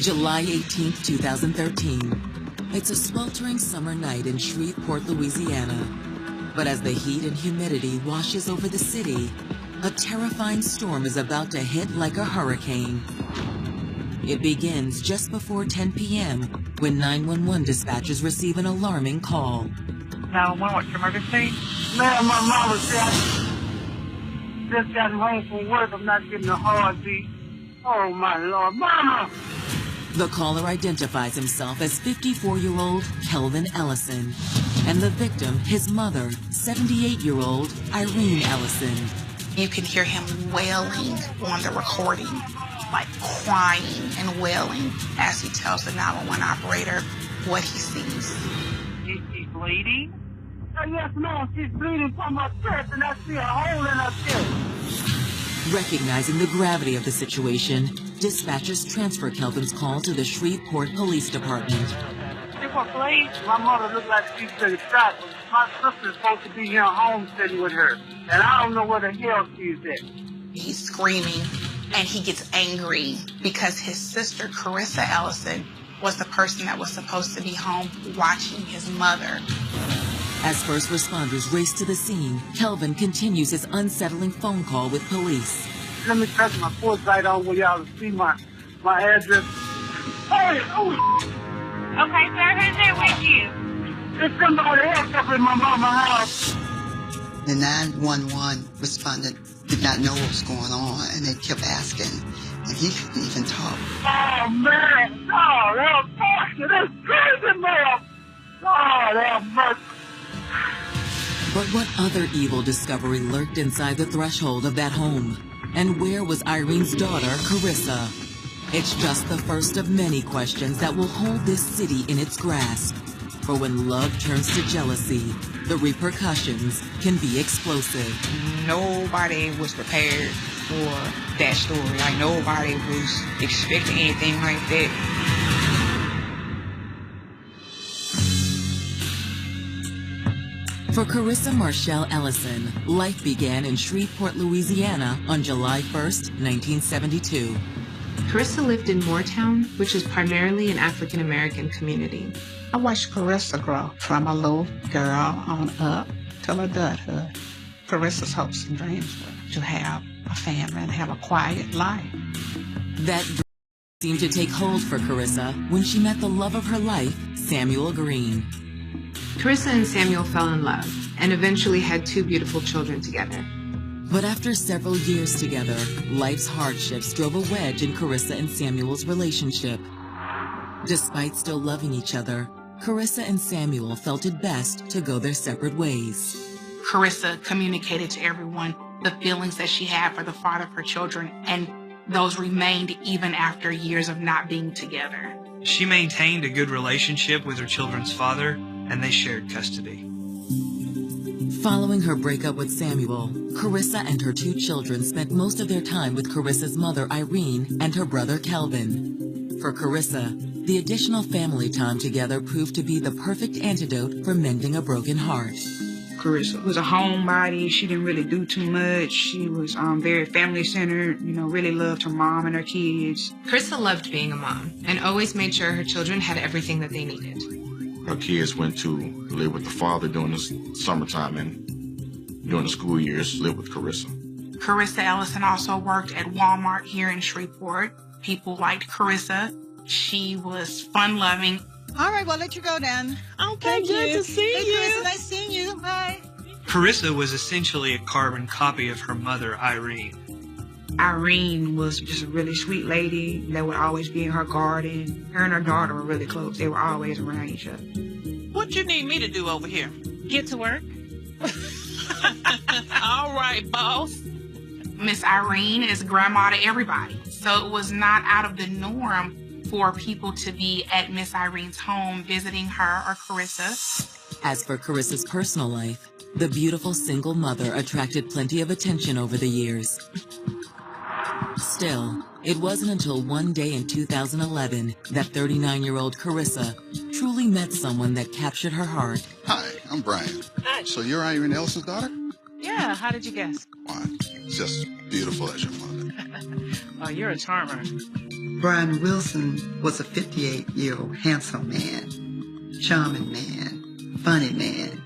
July 18, 2013. It's a sweltering summer night in Shreveport, Louisiana. But as the heat and humidity washes over the city, a terrifying storm is about to hit like a hurricane. It begins just before 10 p.m. when 911 dispatchers receive an alarming call. 911, what's your emergency? Man, my mama said just got home from work. I'm not getting a heartbeat. Oh, my Lord. Mama! The caller identifies himself as 54-year-old Kelvin Ellison, and the victim, his mother, 78-year-old Irene Ellison. You can hear him wailing on the recording, like crying and wailing as he tells the 911 operator what he sees. Is she bleeding? Yes, ma'am. She's bleeding from her chest, and I see a hole in her chest. Recognizing the gravity of the situation, dispatchers transfer Kelvin's call to the Shreveport Police Department. What, please? My mother looked like she's been shot. My sister's supposed to be here home sitting with her, and I don't know where the hell she's at. He's screaming, and he gets angry because his sister, Carissa Ellison, was the person that was supposed to be home watching his mother. As first responders race to the scene, Kelvin continues his unsettling phone call with police. Let me press my foot right on where y'all see my address. Hey, oh! Okay, sir, who's there with you? There's somebody else up in my mama's house. The 911 respondent did not know what was going on, and they kept asking, and he couldn't even talk. Oh, man! God, have mercy! This crazy man! God, have mercy! But what other evil discovery lurked inside the threshold of that home? And where was Irene's daughter, Carissa? It's just the first of many questions that will hold this city in its grasp. For when love turns to jealousy, the repercussions can be explosive. Nobody was prepared for that story. Like, nobody was expecting anything like that. For Carissa Marshall Ellison, life began in Shreveport, Louisiana on July 1st, 1972. Carissa lived in Moortown, which is primarily an African-American community. I watched Carissa grow from a little girl on up till adulthood. Carissa's hopes and dreams were to have a family and have a quiet life. That dream seemed to take hold for Carissa when she met the love of her life, Samuel Green. Carissa and Samuel fell in love and eventually had 2 beautiful children together. But after several years together, life's hardships drove a wedge in Carissa and Samuel's relationship. Despite still loving each other, Carissa and Samuel felt it best to go their separate ways. Carissa communicated to everyone the feelings that she had for the father of her children, and those remained even after years of not being together. She maintained a good relationship with her children's father, and they shared custody. Following her breakup with Samuel, Carissa and her 2 children spent most of their time with Carissa's mother, Irene, and her brother, Kelvin. For Carissa, the additional family time together proved to be the perfect antidote for mending a broken heart. Carissa was a homebody. She didn't really do too much. She was very family-centered, really loved her mom and her kids. Carissa loved being a mom and always made sure her children had everything that they needed. Her kids went to live with the father during the summertime, and during the school years, lived with Carissa. Carissa Ellison also worked at Walmart here in Shreveport. People liked Carissa. She was fun-loving. All right, well, let you go then. Okay, good to see you. Carissa, nice seeing you. Bye. Carissa was essentially a carbon copy of her mother, Irene. Irene was just a really sweet lady that would always be in her garden. Her and her daughter were really close. They were always around each other. What you need me to do over here? Get to work. All right, boss. Miss Irene is grandma to everybody, so it was not out of the norm for people to be at Miss Irene's home visiting her or Carissa. As for Carissa's personal life, the beautiful single mother attracted plenty of attention over the years. Still, it wasn't until one day in 2011 that 39-year-old Carissa truly met someone that captured her heart. Hi, I'm Brian. Hi. So you're Irene Ellison's daughter? Yeah, how did you guess? Why, just beautiful as your mother. Oh, you're a charmer. Brian Wilson was a 58-year-old handsome man, charming man, funny man.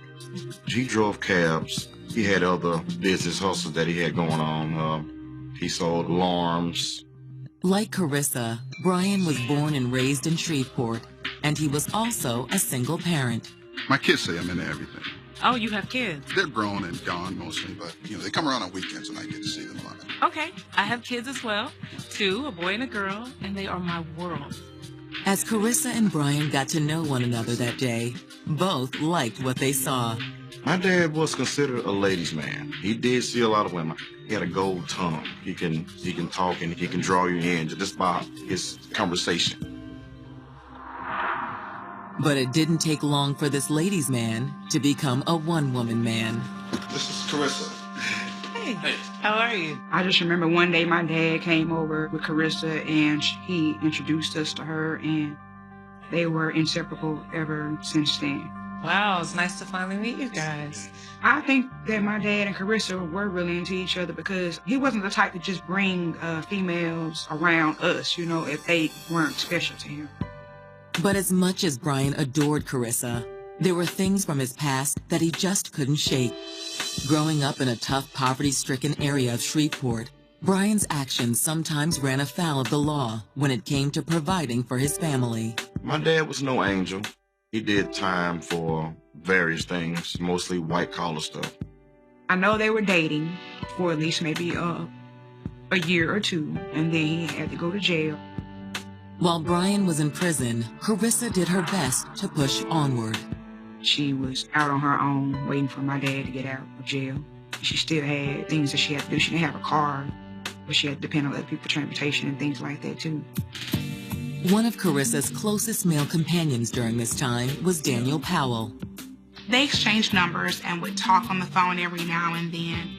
He drove cabs. He had other business hustles that he had going on. He sold alarms. Like Carissa, Brian was born and raised in Shreveport, and he was also a single parent. My kids say I'm into everything. Oh, you have kids? They're grown and gone mostly, but they come around on weekends and I get to see them a lot. Okay, I have kids as well. 2, a boy and a girl, and they are my world. As Carissa and Brian got to know one another that day, both liked what they saw. My dad was considered a ladies' man. He did see a lot of women. He had a gold tongue. He can talk and he can draw you in just by his conversation. But it didn't take long for this ladies' man to become a one-woman man. This is Carissa. Hey, how are you? I just remember one day my dad came over with Carissa and he introduced us to her, and they were inseparable ever since then. Wow, it's nice to finally meet you guys. I think that my dad and Carissa were really into each other because he wasn't the type to just bring females around us, if they weren't special to him. But as much as Brian adored Carissa, there were things from his past that he just couldn't shake. Growing up in a tough, poverty-stricken area of Shreveport, Brian's actions sometimes ran afoul of the law when it came to providing for his family. My dad was no angel. He did time for various things, mostly white-collar stuff. I know they were dating for at least maybe a year or two, and then he had to go to jail. While Brian was in prison, Carissa did her best to push onward. She was out on her own, waiting for my dad to get out of jail. She still had things that she had to do. She didn't have a car, but she had to depend on other people's transportation and things like that, too. One of Carissa's closest male companions during this time was Daniel Powell. They exchanged numbers and would talk on the phone every now and then.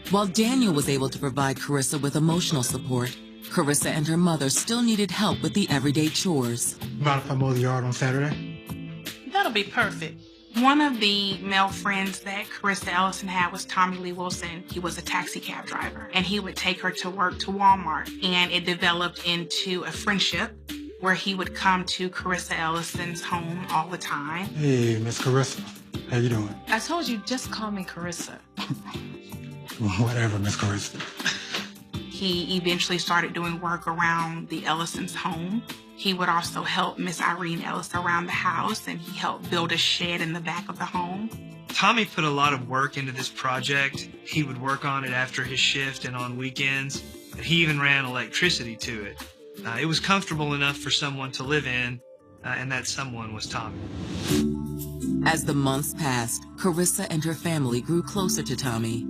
While Daniel was able to provide Carissa with emotional support, Carissa and her mother still needed help with the everyday chores. Mind if I mow the yard on Saturday? That'll be perfect. One of the male friends that Carissa Ellison had was Tommy Lee Wilson. He was a taxi cab driver, and he would take her to work to Walmart. And it developed into a friendship where he would come to Carissa Ellison's home all the time. Hey, Miss Carissa. How you doing? I told you, just call me Carissa. Whatever, Miss Carissa. He eventually started doing work around the Ellison's home. He would also help Miss Irene Ellis around the house, and he helped build a shed in the back of the home. Tommy put a lot of work into this project. He would work on it after his shift and on weekends. He even ran electricity to it. It was comfortable enough for someone to live in, and that someone was Tommy. As the months passed, Carissa and her family grew closer to Tommy.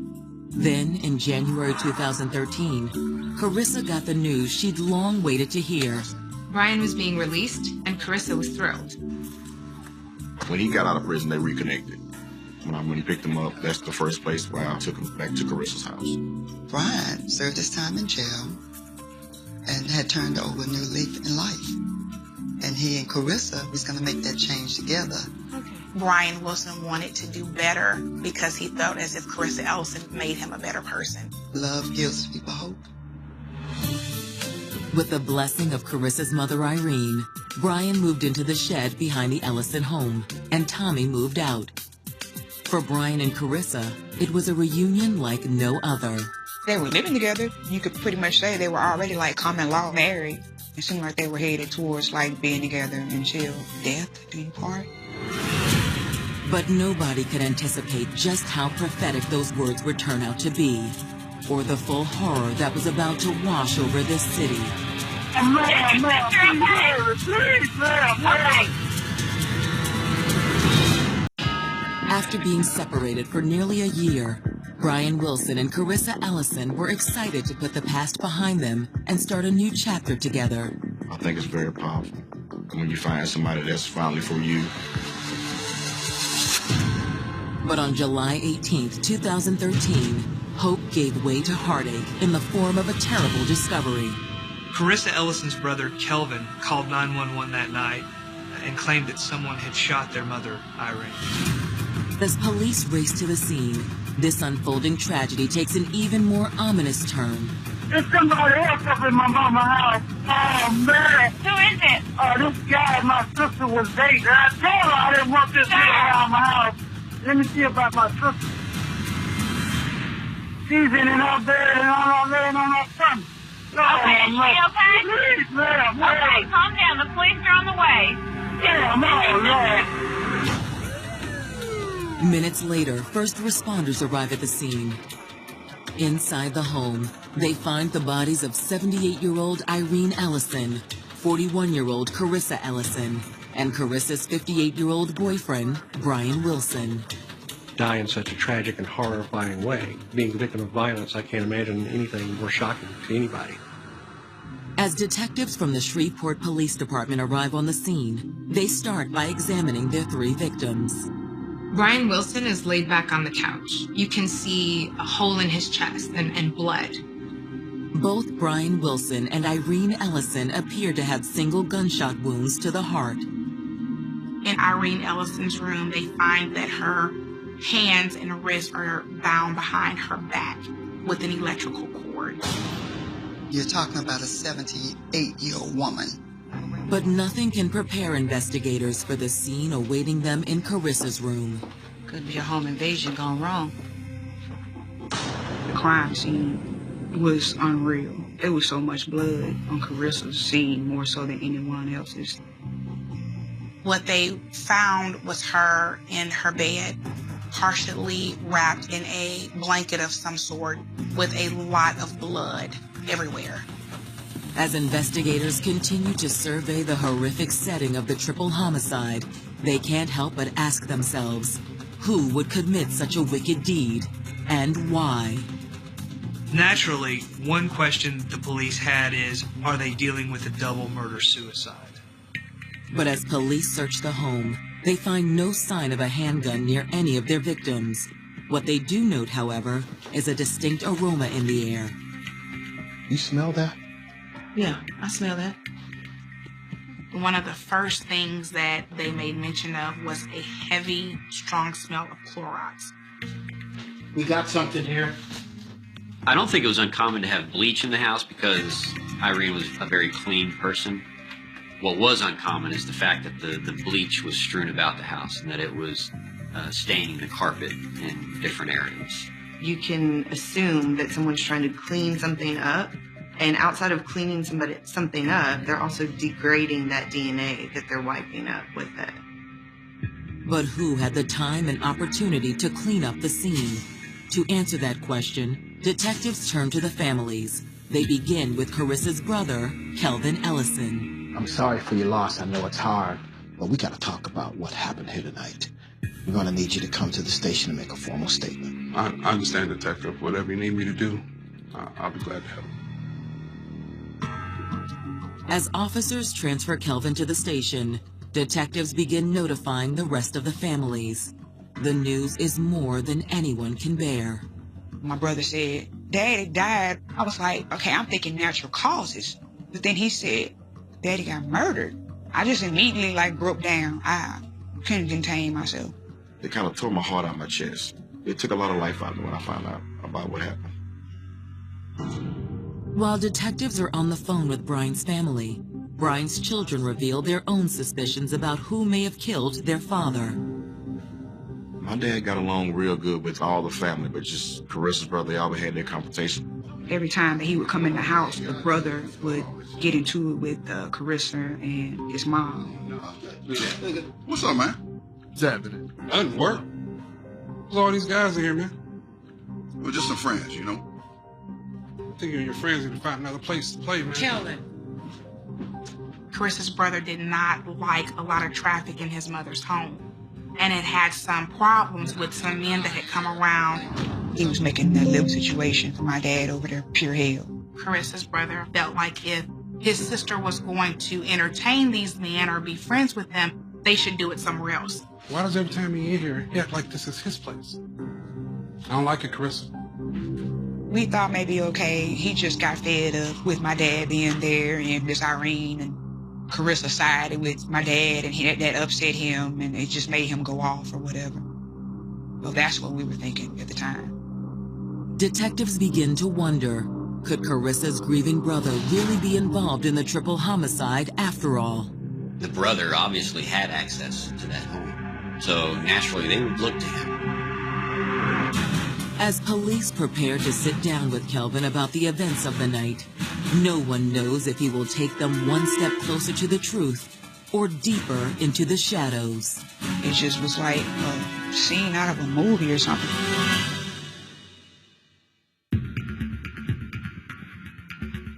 Then, in January 2013, Carissa got the news she'd long waited to hear. Brian was being released, and Carissa was thrilled. When he got out of prison, they reconnected. When he picked him up, that's the first place where I took him back to Carissa's house. Brian served his time in jail and had turned over a new leaf in life. And he and Carissa was going to make that change together. Brian Wilson wanted to do better because he felt as if Carissa Ellison made him a better person. Love gives people hope. With the blessing of Carissa's mother, Irene, Brian moved into the shed behind the Ellison home, and Tommy moved out. For Brian and Carissa, it was a reunion like no other. They were living together. You could pretty much say they were already like common law married. It seemed like they were headed towards like being together until death do you part. But nobody could anticipate just how prophetic those words would turn out to be, or the full horror that was about to wash over this city. After being separated for nearly a year, Brian Wilson and Carissa Ellison were excited to put the past behind them and start a new chapter together. I think it's very powerful when you find somebody that's finally for you. But on July 18th, 2013, hope gave way to heartache in the form of a terrible discovery. Carissa Ellison's brother, Kelvin, called 911 that night and claimed that someone had shot their mother, Irene. As police race to the scene, this unfolding tragedy takes an even more ominous turn. There's somebody else up in my mama's house. Oh, man. Who is it? This guy my sister was dating. I told her I didn't want this nigga around my house. Let me see about my sister. She's in her bed and I'm laying on her stomach. Okay, is she okay? Please, ma'am. Okay, calm down. The police are on the way. Yeah, Lord. Minutes later, first responders arrive at the scene. Inside the home, they find the bodies of 78-year-old Irene Ellison, 41-year-old Carissa Ellison, and Carissa's 58-year-old boyfriend, Brian Wilson. Die in such a tragic and horrifying way. Being the victim of violence, I can't imagine anything more shocking to anybody. As detectives from the Shreveport Police Department arrive on the scene, they start by examining their 3 victims. Brian Wilson is laid back on the couch. You can see a hole in his chest and blood. Both Brian Wilson and Irene Ellison appear to have single gunshot wounds to the heart. In Irene Ellison's room, they find that her hands and wrists are bound behind her back with an electrical cord. You're talking about a 78-year-old woman. But nothing can prepare investigators for the scene awaiting them in Carissa's room. Could be a home invasion gone wrong. The crime scene was unreal. There was so much blood on Carissa's scene, more so than anyone else's. What they found was her in her bed, partially wrapped in a blanket of some sort, with a lot of blood everywhere. As investigators continue to survey the horrific setting of the triple homicide, they can't help but ask themselves, who would commit such a wicked deed, and why? Naturally, one question the police had is, are they dealing with a double murder-suicide? But as police search the home, they find no sign of a handgun near any of their victims. What they do note, however, is a distinct aroma in the air. You smell that? Yeah, I smell that. One of the first things that they made mention of was a heavy, strong smell of Clorox. We got something here. I don't think it was uncommon to have bleach in the house because Irene was a very clean person. What was uncommon is the fact that the bleach was strewn about the house and that it was staining the carpet in different areas. You can assume that someone's trying to clean something up, and outside of cleaning something up, they're also degrading that DNA that they're wiping up with it. But who had the time and opportunity to clean up the scene? To answer that question, detectives turn to the families. They begin with Carissa's brother, Kelvin Ellison. I'm sorry for your loss. I know it's hard, but we got to talk about what happened here tonight. We're going to need you to come to the station and make a formal statement. I understand, Detective. Whatever you need me to do, I'll be glad to help. As officers transfer Kelvin to the station, detectives begin notifying the rest of the families. The news is more than anyone can bear. My brother said, Daddy died. I was like, okay, I'm thinking natural causes. But then he said, Daddy got murdered. I just immediately broke down. I couldn't contain myself. It kind of tore my heart out of my chest. It took a lot of life out of me when I found out about what happened. While detectives are on the phone with Brian's family, Brian's children reveal their own suspicions about who may have killed their father. My dad got along real good with all the family, but just Carissa's brother, they always had their confrontation. Every time that he would come in the house, the brother would get into it with Carissa and his mom. What's up, man? What's happening? Nothing. Work. What's all these guys in here, man? We're just some friends, you know. I think you and your friends need to find another place to play, man. Kelvin. Carissa's brother did not like a lot of traffic in his mother's home, and it had some problems with some men that had come around. He was making that living situation for my dad over there pure hell. Carissa's brother felt like if his sister was going to entertain these men or be friends with them, they should do it somewhere else. Why does every time he in here, he act like this is his place? I don't like it, Carissa. We thought maybe, okay, he just got fed up with my dad being there and this Irene, and Carissa sided with my dad, and that upset him, and it just made him go off or whatever. Well, that's what we were thinking at the time. Detectives begin to wonder, Could Carissa's grieving brother really be involved in the triple homicide after all? The brother obviously had access to that home, so naturally they would look to him. As police prepare to sit down with Kelvin about the events of the night, no one knows if he will take them one step closer to the truth or deeper into the shadows. It just was like a scene out of a movie or something.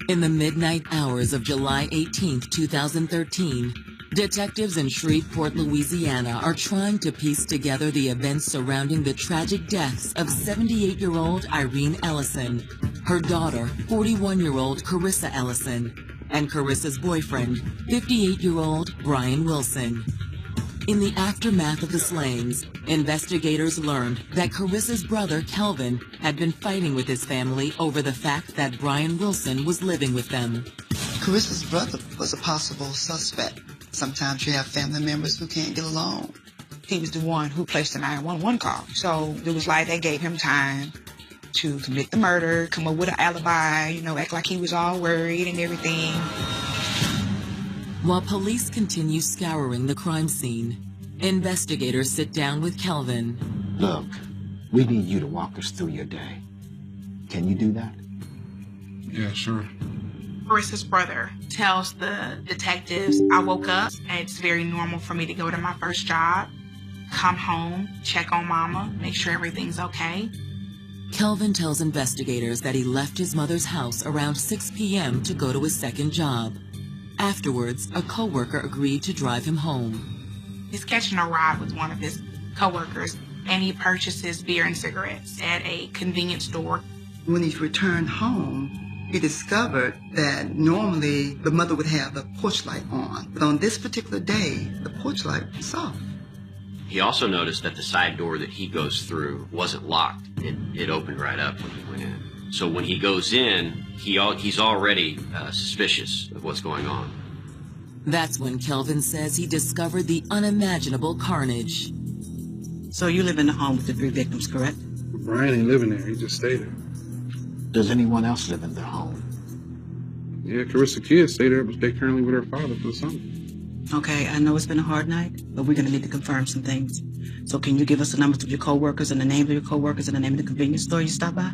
In the midnight hours of July 18, 2013, detectives in Shreveport, Louisiana are trying to piece together the events surrounding the tragic deaths of 78-year-old Irene Ellison, her daughter, 41-year-old Carissa Ellison, and Carissa's boyfriend, 58-year-old Brian Wilson. In the aftermath of the slayings, investigators learned that Carissa's brother, Kelvin, had been fighting with his family over the fact that Brian Wilson was living with them. Carissa's brother was a possible suspect. Sometimes you have family members who can't get along. He was the one who placed the 911 call. So it was like they gave him time to commit the murder, come up with an alibi, you know, act like he was all worried and everything. While police continue scouring the crime scene, investigators sit down with Kelvin. Look, we need you to walk us through your day. Can you do that? Yeah, sure. Carissa's brother tells the detectives, I woke up and it's very normal for me to go to my first job, come home, check on mama, make sure everything's okay. Kelvin tells investigators that he left his mother's house around 6 p.m. to go to his second job. Afterwards, a coworker agreed to drive him home. He's catching a ride with one of his coworkers, and he purchases beer and cigarettes at a convenience store. When he returned home, he discovered that normally the mother would have the porch light on. But on this particular day, the porch light was off. He also noticed that the side door that he goes through wasn't locked. It opened right up when he went in. So when he goes in, he's already suspicious of what's going on. That's when Kelvin says he discovered the unimaginable carnage. So you live in the home with the 3 victims, correct? Brian ain't living there. He just stayed there. Does anyone else live in their home? Yeah, Carissa kids stay there, but they currently with her father for the summer. Okay, I know it's been a hard night, but we're going to need to confirm some things. So can you give us the numbers of your coworkers and the names of your coworkers and the name of the convenience store you stopped by?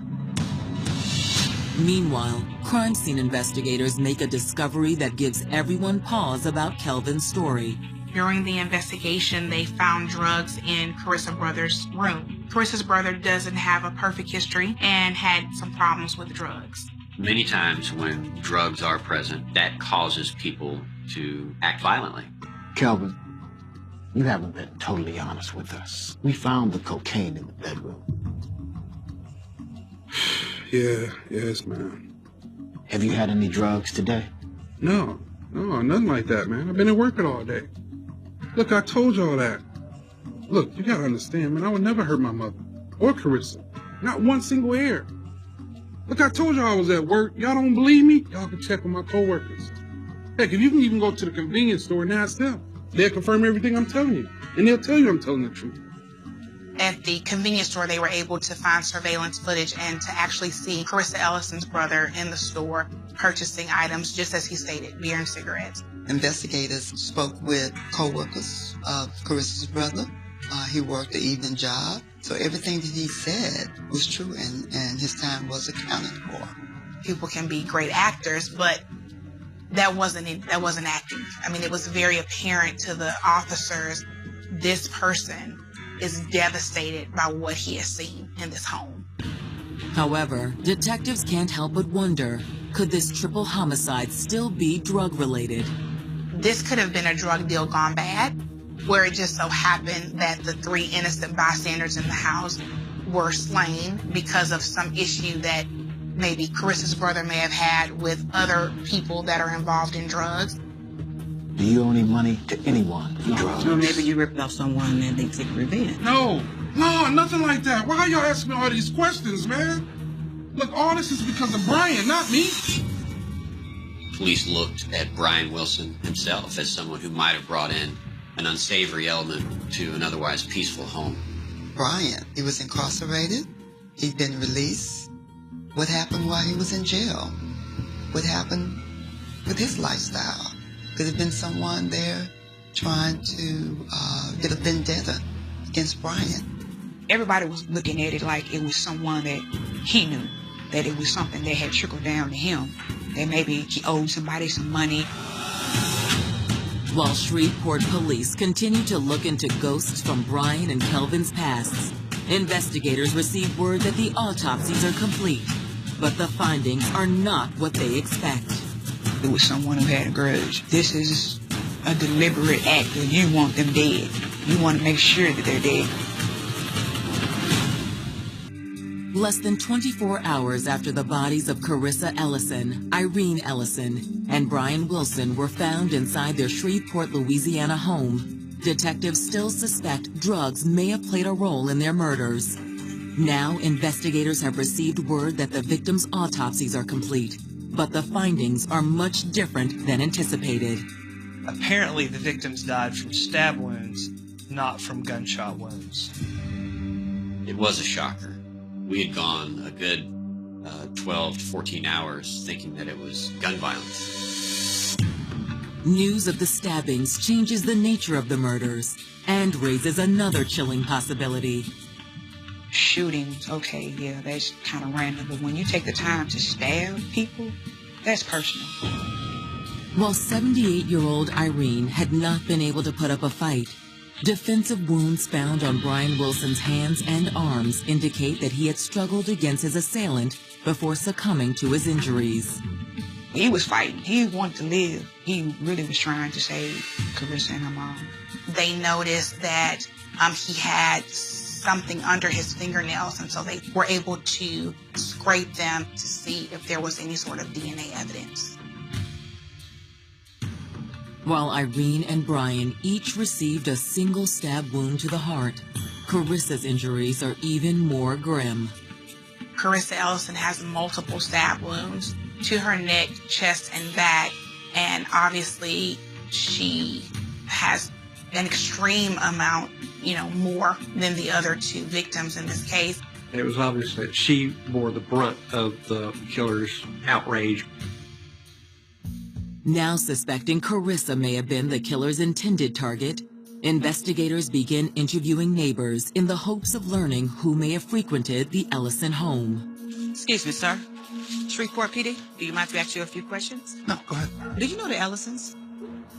Meanwhile, crime scene investigators make a discovery that gives everyone pause about Kelvin's story. During the investigation, they found drugs in Carissa's brother's room. Carissa's brother doesn't have a perfect history and had some problems with drugs. Many times when drugs are present, that causes people to act violently. Kelvin, you haven't been totally honest with us. We found the cocaine in the bedroom. Yeah, yes, man. Have you had any drugs today? No, nothing like that, man. I've been at work all day. Look, I told you all that. Look, you gotta understand, man, I would never hurt my mother or Carissa. Not one single hair. Look, I told you I was at work. Y'all don't believe me? Y'all can check with my coworkers. Heck, if you can even go to the convenience store and ask them, they'll confirm everything I'm telling you. And they'll tell you I'm telling the truth. At the convenience store, they were able to find surveillance footage and to actually see Carissa Ellison's brother in the store purchasing items, just as he stated, beer and cigarettes. Investigators spoke with co-workers of Carissa's brother. He worked the evening job, so everything that he said was true, and his time was accounted for. People can be great actors, but that wasn't acting. I mean, it was very apparent to the officers, this person is devastated by what he has seen in this home. However, detectives can't help but wonder, could this triple homicide still be drug-related? This could have been a drug deal gone bad, where it just so happened that the 3 innocent bystanders in the house were slain because of some issue that maybe Carissa's brother may have had with other people that are involved in drugs. Do you owe any money to anyone for drugs? Or maybe you ripped off someone and they took revenge. No, nothing like that. Why are y'all asking me all these questions, man? Look, all this is because of Brian, not me. Police looked at Brian Wilson himself as someone who might have brought in an unsavory element to an otherwise peaceful home. Brian, he was incarcerated. He'd been released. What happened while he was in jail? What happened with his lifestyle? Could have been someone there trying to get a vendetta against Brian. Everybody was looking at it like it was someone that he knew, that it was something that had trickled down to him, that maybe he owed somebody some money. While Shreveport police continue to look into ghosts from Brian and Kelvin's pasts, investigators receive word that the autopsies are complete, but the findings are not what they expect. It was someone who had a grudge. This is a deliberate act that you want them dead. You want to make sure that they're dead. Less than 24 hours after the bodies of Carissa Ellison, Irene Ellison, and Brian Wilson were found inside their Shreveport, Louisiana home, detectives still suspect drugs may have played a role in their murders. Now, investigators have received word that the victims' autopsies are complete, but the findings are much different than anticipated. Apparently, the victims died from stab wounds, not from gunshot wounds. It was a shocker. We had gone a good 12 to 14 hours thinking that it was gun violence. News of the stabbings changes the nature of the murders and raises another chilling possibility. Shootings, okay, yeah, that's kind of random, but when you take the time to stab people, that's personal. While 78-year-old Irene had not been able to put up a fight, defensive wounds found on Brian Wilson's hands and arms indicate that he had struggled against his assailant before succumbing to his injuries. He was fighting. He wanted to live. He really was trying to save Carissa and her mom. They noticed that he had something under his fingernails, and so they were able to scrape them to see if there was any sort of DNA evidence. While Irene and Brian each received a single stab wound to the heart, Carissa's injuries are even more grim. Carissa Ellison has multiple stab wounds to her neck, chest, and back, and obviously she has an extreme amount, more than the other two victims in this case. And it was obvious that she bore the brunt of the killer's outrage. Now suspecting Carissa may have been the killer's intended target, investigators begin interviewing neighbors in the hopes of learning who may have frequented the Ellison home. Excuse me, sir. Shreveport PD, do you mind if I ask you a few questions? No, go ahead. Do you know the Ellisons?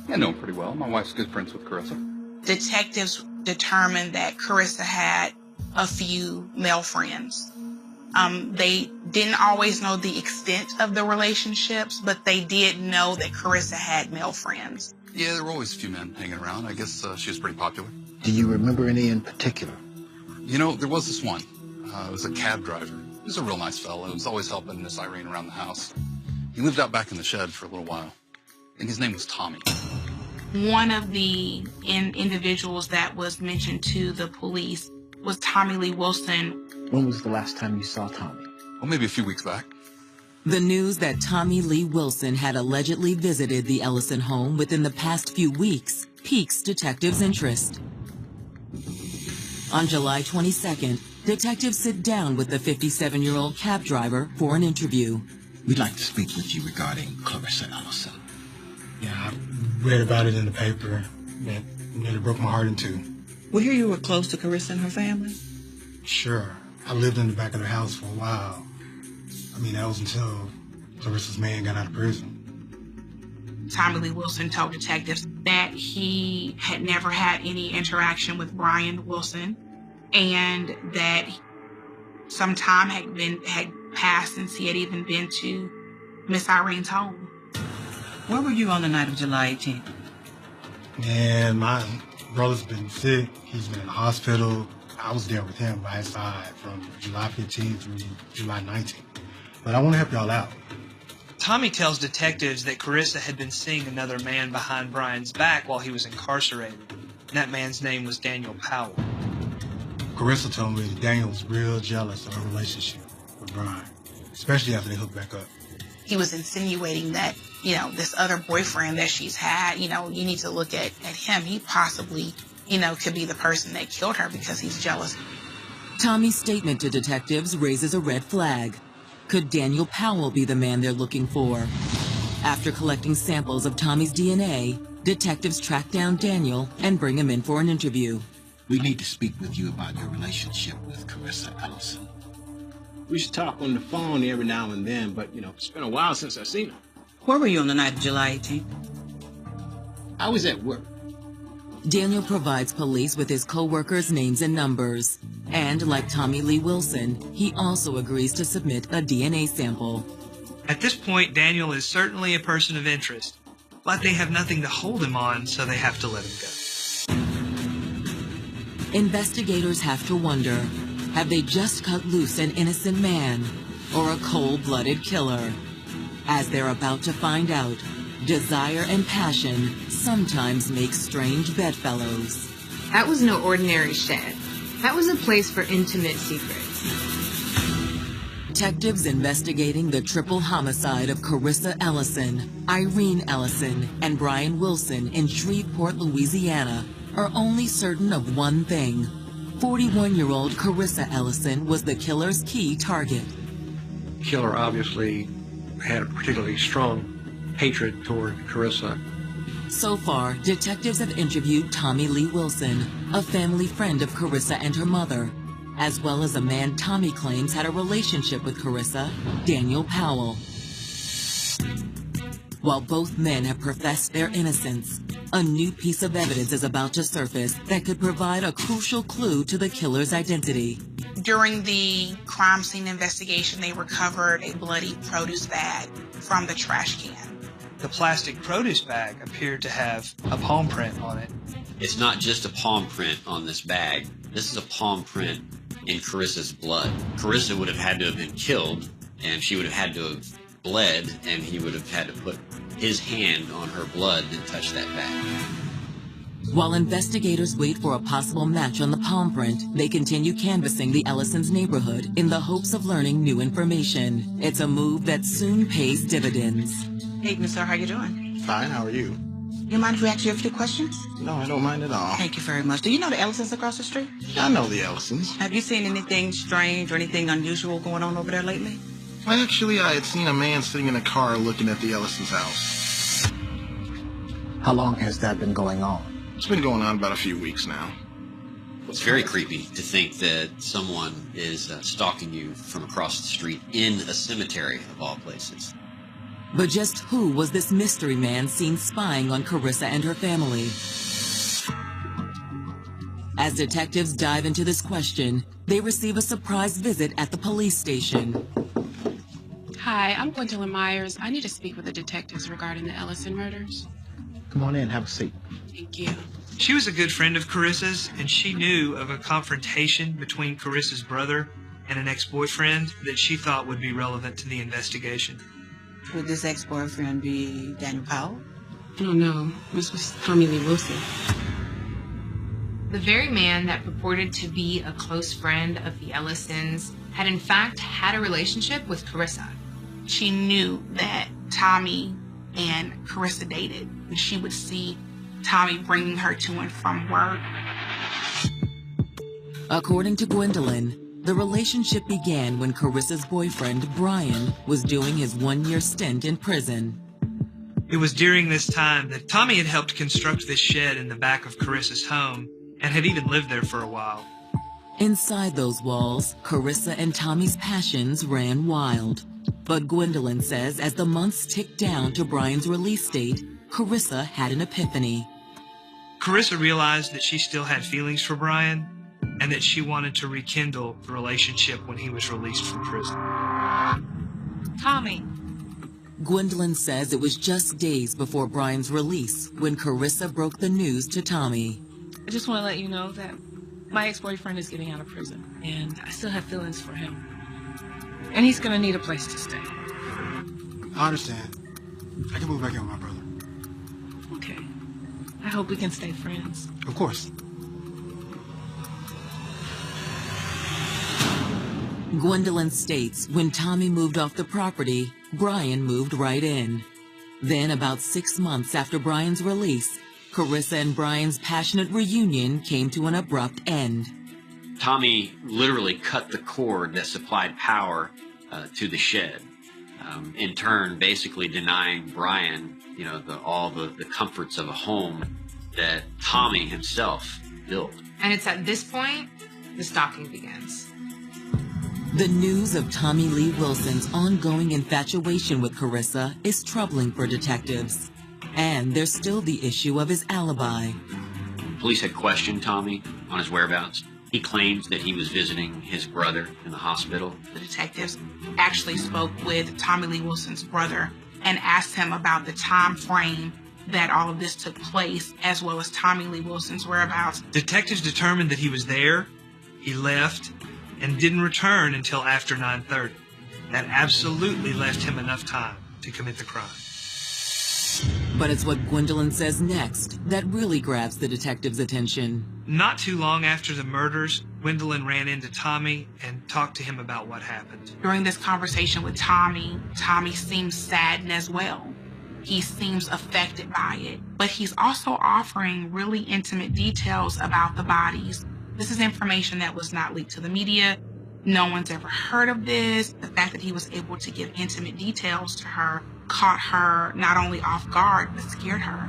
I know them pretty well. My wife's good friends with Carissa. Detectives determined that Carissa had a few male friends. They didn't always know the extent of the relationships, but they did know that Carissa had male friends. Yeah, there were always a few men hanging around. I guess she was pretty popular. Do you remember any in particular? There was this one. It was a cab driver. He was a real nice fellow. He was always helping Miss Irene around the house. He lived out back in the shed for a little while. I think his name was Tommy. One of the individuals that was mentioned to the police was Tommy Lee Wilson. When was the last time you saw Tommy? Well, maybe a few weeks back. The news that Tommy Lee Wilson had allegedly visited the Ellison home within the past few weeks piques detectives' interest. On July 22nd, detectives sit down with the 57-year-old cab driver for an interview. We'd like to speak with you regarding Carissa Ellison. Yeah, I read about it in the paper. It nearly broke my heart in two. We hear you were close to Carissa and her family? Sure. I lived in the back of their house for a while. That was until Carissa's man got out of prison. Tommy Lee Wilson told detectives that he had never had any interaction with Brian Wilson and that some time had passed since he had even been to Miss Irene's home. Where were you on the night of July 18th? Man, my brother's been sick. He's been in the hospital. I was there with him by his side from July 15th through July 19th. But I want to help y'all out. Tommy tells detectives that Carissa had been seeing another man behind Brian's back while he was incarcerated. And that man's name was Daniel Powell. Carissa told me that Daniel was real jealous of her relationship with Brian, especially after they hooked back up. He was insinuating that, this other boyfriend that she's had, you need to look at him. He possibly, could be the person that killed her because he's jealous. Tommy's statement to detectives raises a red flag. Could Daniel Powell be the man they're looking for? After collecting samples of Tommy's DNA, detectives track down Daniel and bring him in for an interview. We need to speak with you about your relationship with Carissa Ellison. We should talk on the phone every now and then, but, it's been a while since I've seen her. Where were you on the night of July 18th? I was at work. Daniel provides police with his co-workers' names and numbers. And like Tommy Lee Wilson, he also agrees to submit a DNA sample. At this point, Daniel is certainly a person of interest, but they have nothing to hold him on, so they have to let him go. Investigators have to wonder, have they just cut loose an innocent man or a cold-blooded killer? As they're about to find out, desire and passion sometimes make strange bedfellows. That was no ordinary shed. That was a place for intimate secrets. Detectives investigating the triple homicide of Carissa Ellison, Irene Ellison, and Brian Wilson in Shreveport, Louisiana, are only certain of one thing. 41-year-old Carissa Ellison was the killer's key target. The killer obviously had a particularly strong hatred toward Carissa. So far, detectives have interviewed Tommy Lee Wilson, a family friend of Carissa and her mother, as well as a man Tommy claims had a relationship with Carissa, Daniel Powell. While both men have professed their innocence, a new piece of evidence is about to surface that could provide a crucial clue to the killer's identity. During the crime scene investigation, they recovered a bloody produce bag from the trash can. The plastic produce bag appeared to have a palm print on it. It's not just a palm print on this bag. This is a palm print in Carissa's blood. Carissa would have had to have been killed, and she would have had to have bled, and he would have had to put his hand on her blood and touch that bag. While investigators wait for a possible match on the palm print, they continue canvassing the Ellisons' neighborhood in the hopes of learning new information. It's a move that soon pays dividends. Hey, Miss Sir, how you doing? Fine, how are you? You mind if we ask you a few questions? No, I don't mind at all. Thank you very much. Do you know the Ellisons across the street? I know the Ellisons. Have you seen anything strange or anything unusual going on over there lately? Well, actually, I had seen a man sitting in a car looking at the Ellisons' house. How long has that been going on? It's been going on about a few weeks now. It's very creepy to think that someone is stalking you from across the street in a cemetery, of all places. But just who was this mystery man seen spying on Carissa and her family? As detectives dive into this question, they receive a surprise visit at the police station. Hi, I'm Gwendolyn Myers. I need to speak with the detectives regarding the Ellison murders. Come on in, have a seat. Thank you. She was a good friend of Carissa's, and she knew of a confrontation between Carissa's brother and an ex-boyfriend that she thought would be relevant to the investigation. Would this ex-boyfriend be Daniel Powell? Oh, no. This was Tommy Lee Wilson. The very man that purported to be a close friend of the Ellisons had in fact had a relationship with Carissa. She knew that Tommy and Carissa dated, and she would see Tommy bringing her to and from work. According to Gwendolyn, the relationship began when Carissa's boyfriend, Brian, was doing his one-year stint in prison. It was during this time that Tommy had helped construct this shed in the back of Carissa's home and had even lived there for a while. Inside those walls, Carissa and Tommy's passions ran wild. But Gwendolyn says as the months ticked down to Brian's release date, Carissa had an epiphany. Carissa realized that she still had feelings for Brian and that she wanted to rekindle the relationship when he was released from prison. Tommy. Gwendolyn says it was just days before Brian's release when Carissa broke the news to Tommy. I just want to let you know that my ex-boyfriend is getting out of prison, and I still have feelings for him. And he's going to need a place to stay. I understand. I can move back in with my brother. Okay. I hope we can stay friends. Of course. Gwendolyn states when Tommy moved off the property, Brian moved right in. Then, about 6 months after Brian's release, Carissa and Brian's passionate reunion came to an abrupt end. Tommy literally cut the cord that supplied power to the shed, in turn basically denying Brian, all the comforts of a home that Tommy himself built. And it's at this point the stalking begins. The news of Tommy Lee Wilson's ongoing infatuation with Carissa is troubling for detectives. And there's still the issue of his alibi. Police had questioned Tommy on his whereabouts. He claims that he was visiting his brother in the hospital. The detectives actually spoke with Tommy Lee Wilson's brother and asked him about the time frame that all of this took place, as well as Tommy Lee Wilson's whereabouts. Detectives determined that he was there, he left, and didn't return until after 9:30. That absolutely left him enough time to commit the crime. But it's what Gwendolyn says next that really grabs the detective's attention. Not too long after the murders, Gwendolyn ran into Tommy and talked to him about what happened. During this conversation with Tommy seems saddened as well. He seems affected by it, but he's also offering really intimate details about the bodies. This is information that was not leaked to the media. No one's ever heard of this. The fact that he was able to give intimate details to her caught her not only off guard, but scared her.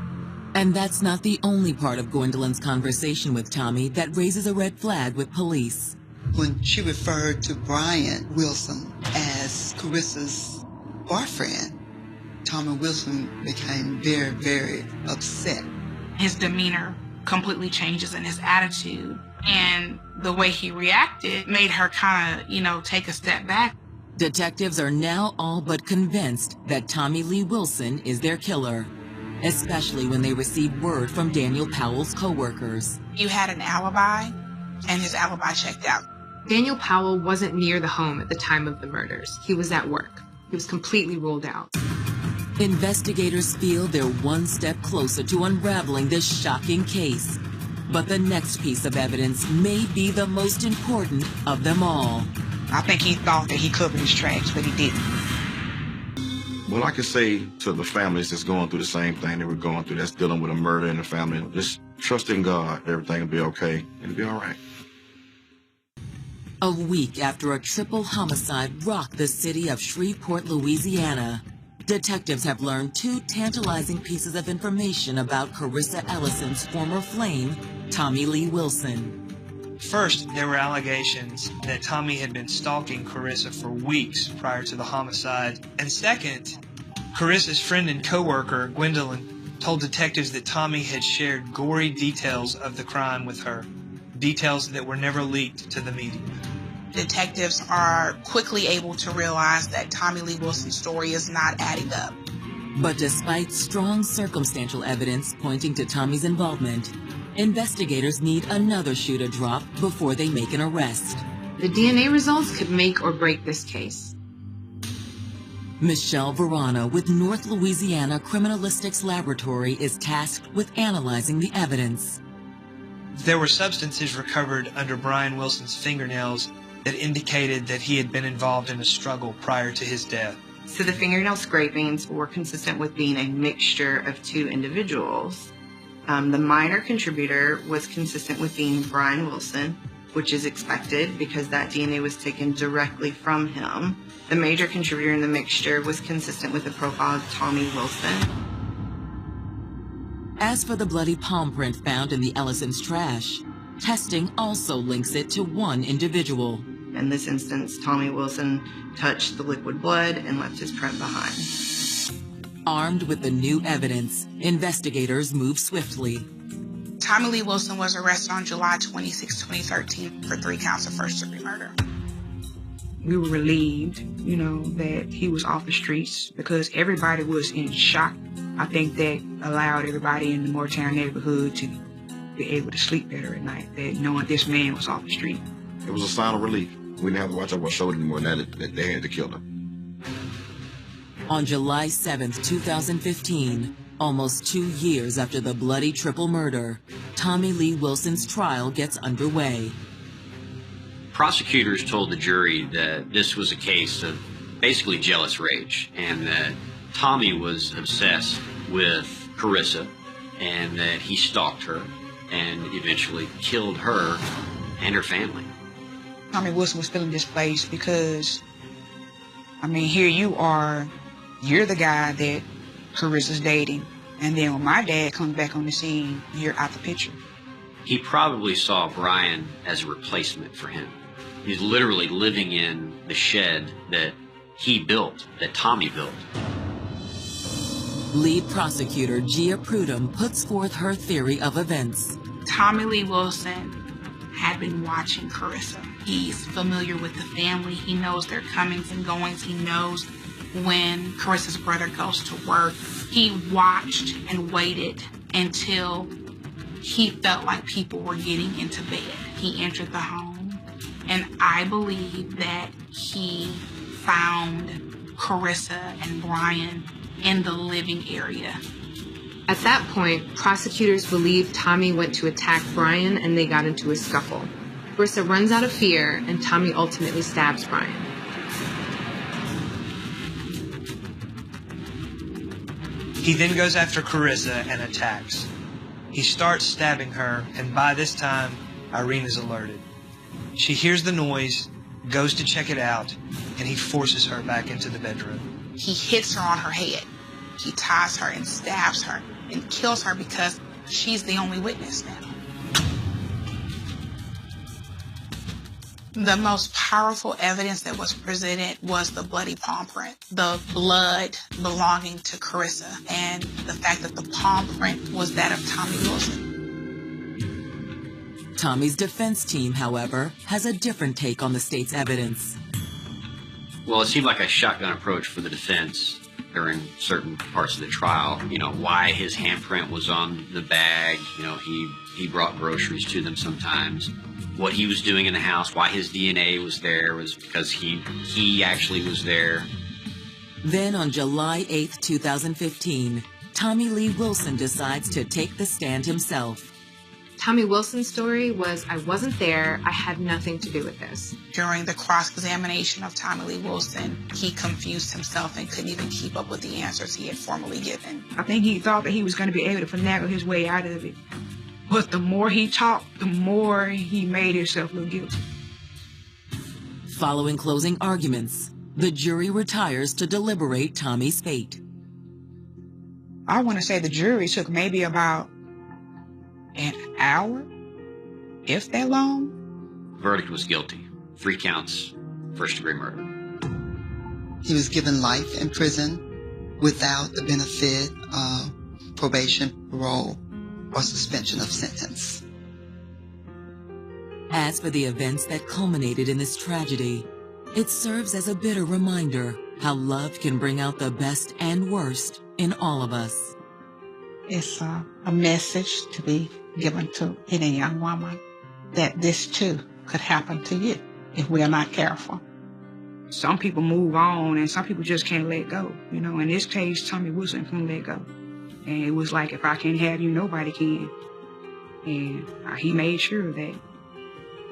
And that's not the only part of Gwendolyn's conversation with Tommy that raises a red flag with police. When she referred to Brian Wilson as Carissa's boyfriend, Tommy Wilson became very, very upset. His demeanor completely changes in his attitude. And the way he reacted made her kind of, take a step back. Detectives are now all but convinced that Tommy Lee Wilson is their killer, especially when they receive word from Daniel Powell's co-workers. You had an alibi, and his alibi checked out. Daniel Powell wasn't near the home at the time of the murders. He was at work. He was completely ruled out. Investigators feel they're one step closer to unraveling this shocking case. But the next piece of evidence may be the most important of them all. I think he thought that he covered his tracks, but he didn't. Well, I could say to the families that's going through the same thing they were going through, that's dealing with a murder in the family, just trust in God, everything will be okay, and it'll be all right. A week after a triple homicide rocked the city of Shreveport, Louisiana, detectives have learned two tantalizing pieces of information about Carissa Ellison's former flame, Tommy Lee Wilson. First, there were allegations that Tommy had been stalking Carissa for weeks prior to the homicide. And second, Carissa's friend and co-worker, Gwendolyn, told detectives that Tommy had shared gory details of the crime with her, details that were never leaked to the media. Detectives are quickly able to realize that Tommy Lee Wilson's story is not adding up. But despite strong circumstantial evidence pointing to Tommy's involvement, investigators need another shoe to drop before they make an arrest. The DNA results could make or break this case. Michelle Verana with North Louisiana Criminalistics Laboratory is tasked with analyzing the evidence. There were substances recovered under Brian Wilson's fingernails that indicated that he had been involved in a struggle prior to his death. So the fingernail scrapings were consistent with being a mixture of two individuals. The minor contributor was consistent with being Brian Wilson, which is expected because that DNA was taken directly from him. The major contributor in the mixture was consistent with the profile of Tommy Wilson. As for the bloody palm print found in the Ellison's trash, testing also links it to one individual. In this instance, Tommy Wilson touched the liquid blood and left his print behind. Armed with the new evidence, investigators move swiftly. Tommy Lee Wilson was arrested on July 26, 2013 for 3 counts of first-degree murder. We were relieved, that he was off the streets because everybody was in shock. I think that allowed everybody in the Moortown neighborhood to be able to sleep better at night, that knowing this man was off the street. It was a sign of relief. We didn't have to watch over our shoulder anymore now that they had to kill her. On July 7, 2015, almost 2 years after the bloody triple murder, Tommy Lee Wilson's trial gets underway. Prosecutors told the jury that this was a case of basically jealous rage and that Tommy was obsessed with Carissa and that he stalked her and eventually killed her and her family. Tommy Wilson was feeling displaced because I mean, here you are, you're the guy that Carissa's dating. And then when my dad comes back on the scene, you're out the picture. He probably saw Brian as a replacement for him. He's literally living in the shed that he built, that Tommy built. Lead prosecutor Gia Prudhomme puts forth her theory of events. Tommy Lee Wilson had been watching Carissa. He's familiar with the family. He knows their comings and goings. He knows when Carissa's brother goes to work. He watched and waited until he felt like people were getting into bed. He entered the home, and I believe that he found Carissa and Brian in the living area. At that point, prosecutors believe Tommy went to attack Brian and they got into a scuffle. Carissa runs out of fear and Tommy ultimately stabs Brian. He then goes after Carissa and attacks. He starts stabbing her, and by this time, Irene is alerted. She hears the noise, goes to check it out, and he forces her back into the bedroom. He hits her on her head. He ties her and stabs her and kills her because she's the only witness now. The most powerful evidence that was presented was the bloody palm print, the blood belonging to Carissa, and the fact that the palm print was that of Tommy Wilson. Tommy's defense team, however, has a different take on the state's evidence. Well, it seemed like a shotgun approach for the defense during certain parts of the trial. You know, why his handprint was on the bag. You know, he brought groceries to them sometimes. What he was doing in the house, why his DNA was there, was because he actually was there. Then on July 8th, 2015, Tommy Lee Wilson decides to take the stand himself. Tommy Wilson's story was, I wasn't there, I had nothing to do with this. During the cross-examination of Tommy Lee Wilson, he confused himself and couldn't even keep up with the answers he had formally given. I think he thought that he was going to be able to finagle his way out of it. But the more he talked, the more he made himself look guilty. Following closing arguments, the jury retires to deliberate Tommy's fate. I want to say the jury took maybe about an hour, if that long. Verdict was guilty. 3 counts, first-degree murder. He was given life in prison without the benefit of probation, parole, or suspension of sentence. As for the events that culminated in this tragedy, it serves as a bitter reminder how love can bring out the best and worst in all of us. It's a message to be given to any young woman that this too could happen to you if we are not careful. Some people move on and some people just can't let go. You know, in this case, Tommy Wilson couldn't let go. And it was like, if I can't have you, nobody can. And he made sure of that.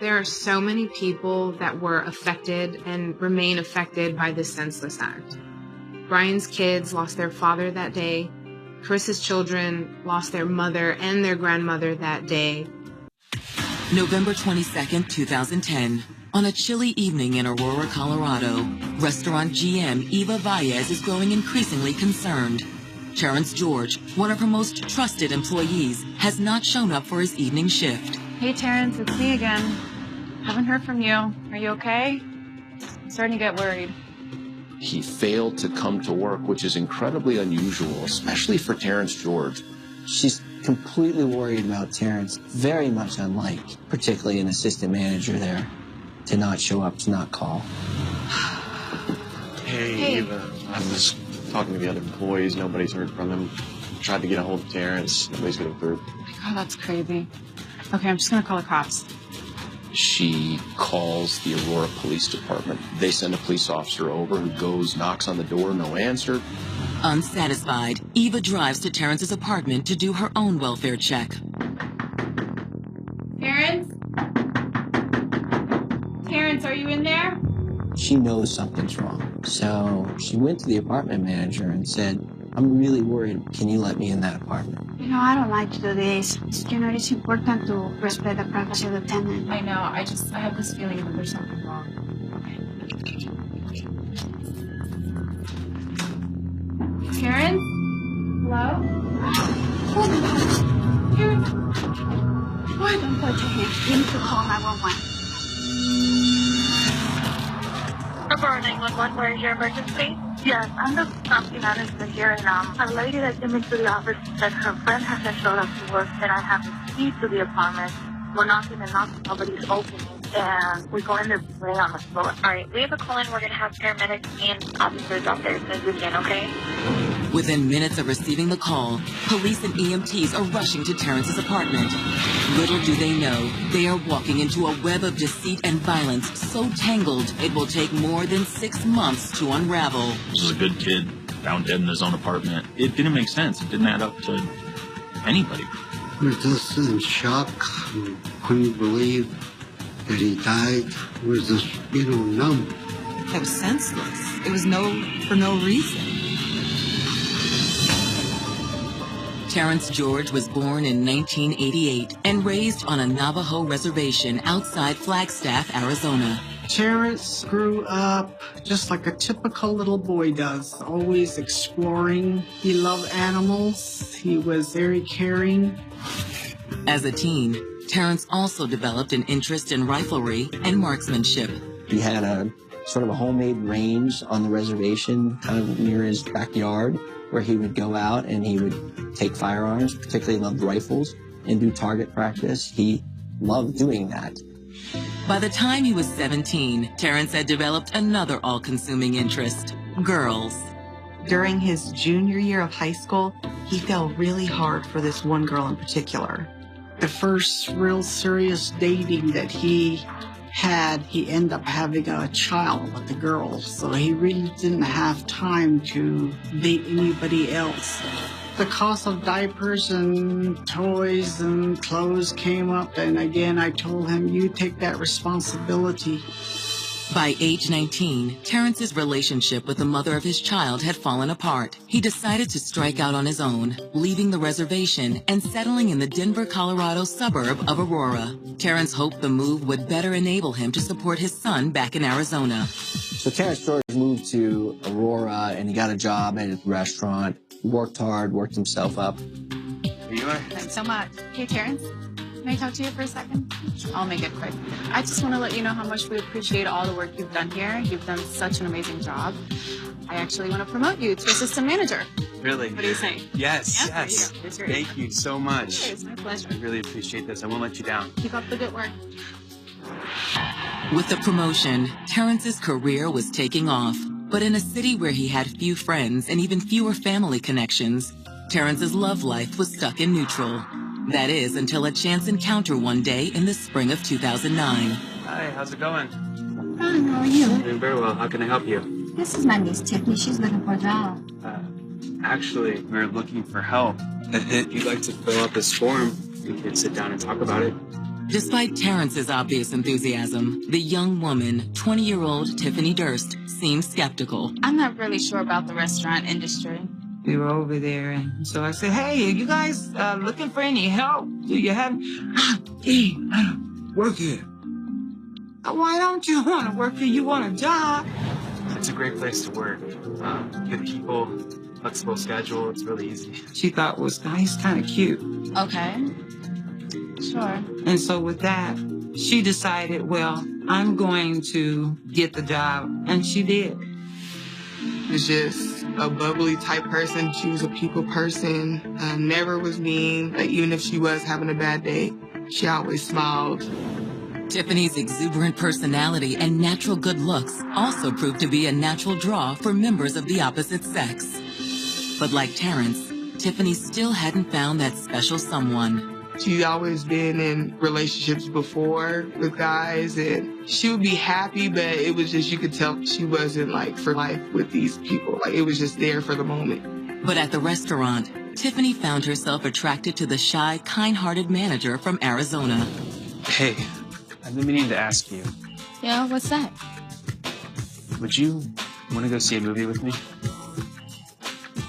There are so many people that were affected and remain affected by this senseless act. Brian's kids lost their father that day. Carissa's children lost their mother and their grandmother that day. November 22nd, 2010. On a chilly evening in Aurora, Colorado, restaurant GM Eva Valles is growing increasingly concerned. Terrence George, one of her most trusted employees, has not shown up for his evening shift. Hey, Terrence, it's me again. Haven't heard from you. Are you okay? I'm starting to get worried. He failed to come to work, which is incredibly unusual, especially for Terrence George. She's completely worried about Terrence, very much unlike, particularly an assistant manager there, to not show up, to not call. Hey, Eva. I was talking to the other employees. Nobody's heard from him. Tried to get a hold of Terrence. Nobody's getting through. Oh my God, that's crazy. Okay, I'm just gonna call the cops. She calls the Aurora Police Department. They send a police officer over who goes, knocks on the door, no answer. Unsatisfied, Eva drives to Terrence's apartment to do her own welfare check. Terrence? Terrence, are you in there? She knows something's wrong. So she went to the apartment manager and said, I'm really worried. Can you let me in that apartment? You know, I don't like to do this. You know, it's important to respect the privacy of the tenant. I know. I have this feeling that there's something wrong. Terrence? Hello? Oh my God. Terrence? What? Don't put your hands. You need to call 911. Aurora 911, where is your emergency? Yes, I'm the property manager here, and a lady that came into the office said her friend hasn't showed up to work, and I have the key to the apartment. We're knocking and knocking, nobody's opening, and we're going to lay on the floor. All right, we have a call in. We're going to have paramedics and officers out there as soon as we can, okay? Within minutes of receiving the call, police and EMTs are rushing to Terrence's apartment. Little do they know, they are walking into a web of deceit and violence so tangled it will take more than 6 months to unravel. This is a good kid, found dead in his own apartment. It didn't make sense. It didn't add up to anybody. We're just in shock. We couldn't believe that he died. We're just, numb. It was senseless. It was for no reason. Terrence George was born in 1988 and raised on a Navajo reservation outside Flagstaff, Arizona. Terrence grew up just like a typical little boy does, always exploring. He loved animals. He was very caring. As a teen, Terrence also developed an interest in riflery and marksmanship. He had a sort of a homemade range on the reservation, kind of near his backyard, where he would go out and he would take firearms, particularly loved rifles, and do target practice. He loved doing that. By the time he was 17, Terrence had developed another all-consuming interest, girls. During his junior year of high school, he fell really hard for this one girl in particular. The first real serious dating that he had, he ended up having a child with the girl, so he really didn't have time to date anybody else. The cost of diapers and toys and clothes came up, and again I told him, you take that responsibility. By age 19, Terrence's relationship with the mother of his child had fallen apart. He decided to strike out on his own, leaving the reservation and settling in the Denver, Colorado suburb of Aurora. Terrence hoped the move would better enable him to support his son back in Arizona. So Terrence George moved to Aurora and he got a job at a restaurant. He worked hard, worked himself up. Here you are. Thanks so much. Hey, Terrence, can I talk to you for a second? I'll make it quick. I just want to let you know how much we appreciate all the work you've done here. You've done such an amazing job. I actually want to promote you to assistant manager. Really? What do you think? Yes, Yeah, yes. there you go. Thank you so much. It's my pleasure. I really appreciate this. I won't let you down. Keep up the good work. With the promotion, Terrence's career was taking off. But in a city where he had few friends and even fewer family connections, Terrence's love life was stuck in neutral. That is, until a chance encounter one day in the spring of 2009. Hi, how's it going? Fine, how are you? Doing very well. How can I help you? This is my niece, Tiffany. She's looking for a job. Actually, we're looking for help. If you'd like to fill out this form, we can sit down and talk about it. Despite Terrence's obvious enthusiasm, the young woman, 20-year-old Tiffany Durst, seemed skeptical. I'm not really sure about the restaurant industry. We were over there, and so I said, hey, are you guys looking for any help? Do you have... Hey, I don't work here. Why don't you want to work here? You want a job? It's a great place to work. Good people, flexible schedule. It's really easy. She thought was nice, kind of cute. Okay. Sure. And so with that, she decided, well, I'm going to get the job. And she did. Was just a bubbly type person. She was a people person. Never was mean. Like, even if she was having a bad day, she always smiled. Tiffany's exuberant personality and natural good looks also proved to be a natural draw for members of the opposite sex. But like Terrence, Tiffany still hadn't found that special someone. She'd always been in relationships before with guys, and she would be happy, but it was just, you could tell she wasn't like for life with these people. Like, it was just there for the moment. But at the restaurant, Tiffany found herself attracted to the shy, kind-hearted manager from Arizona. Hey, I've been meaning to ask you. Yeah, what's that? Would you want to go see a movie with me?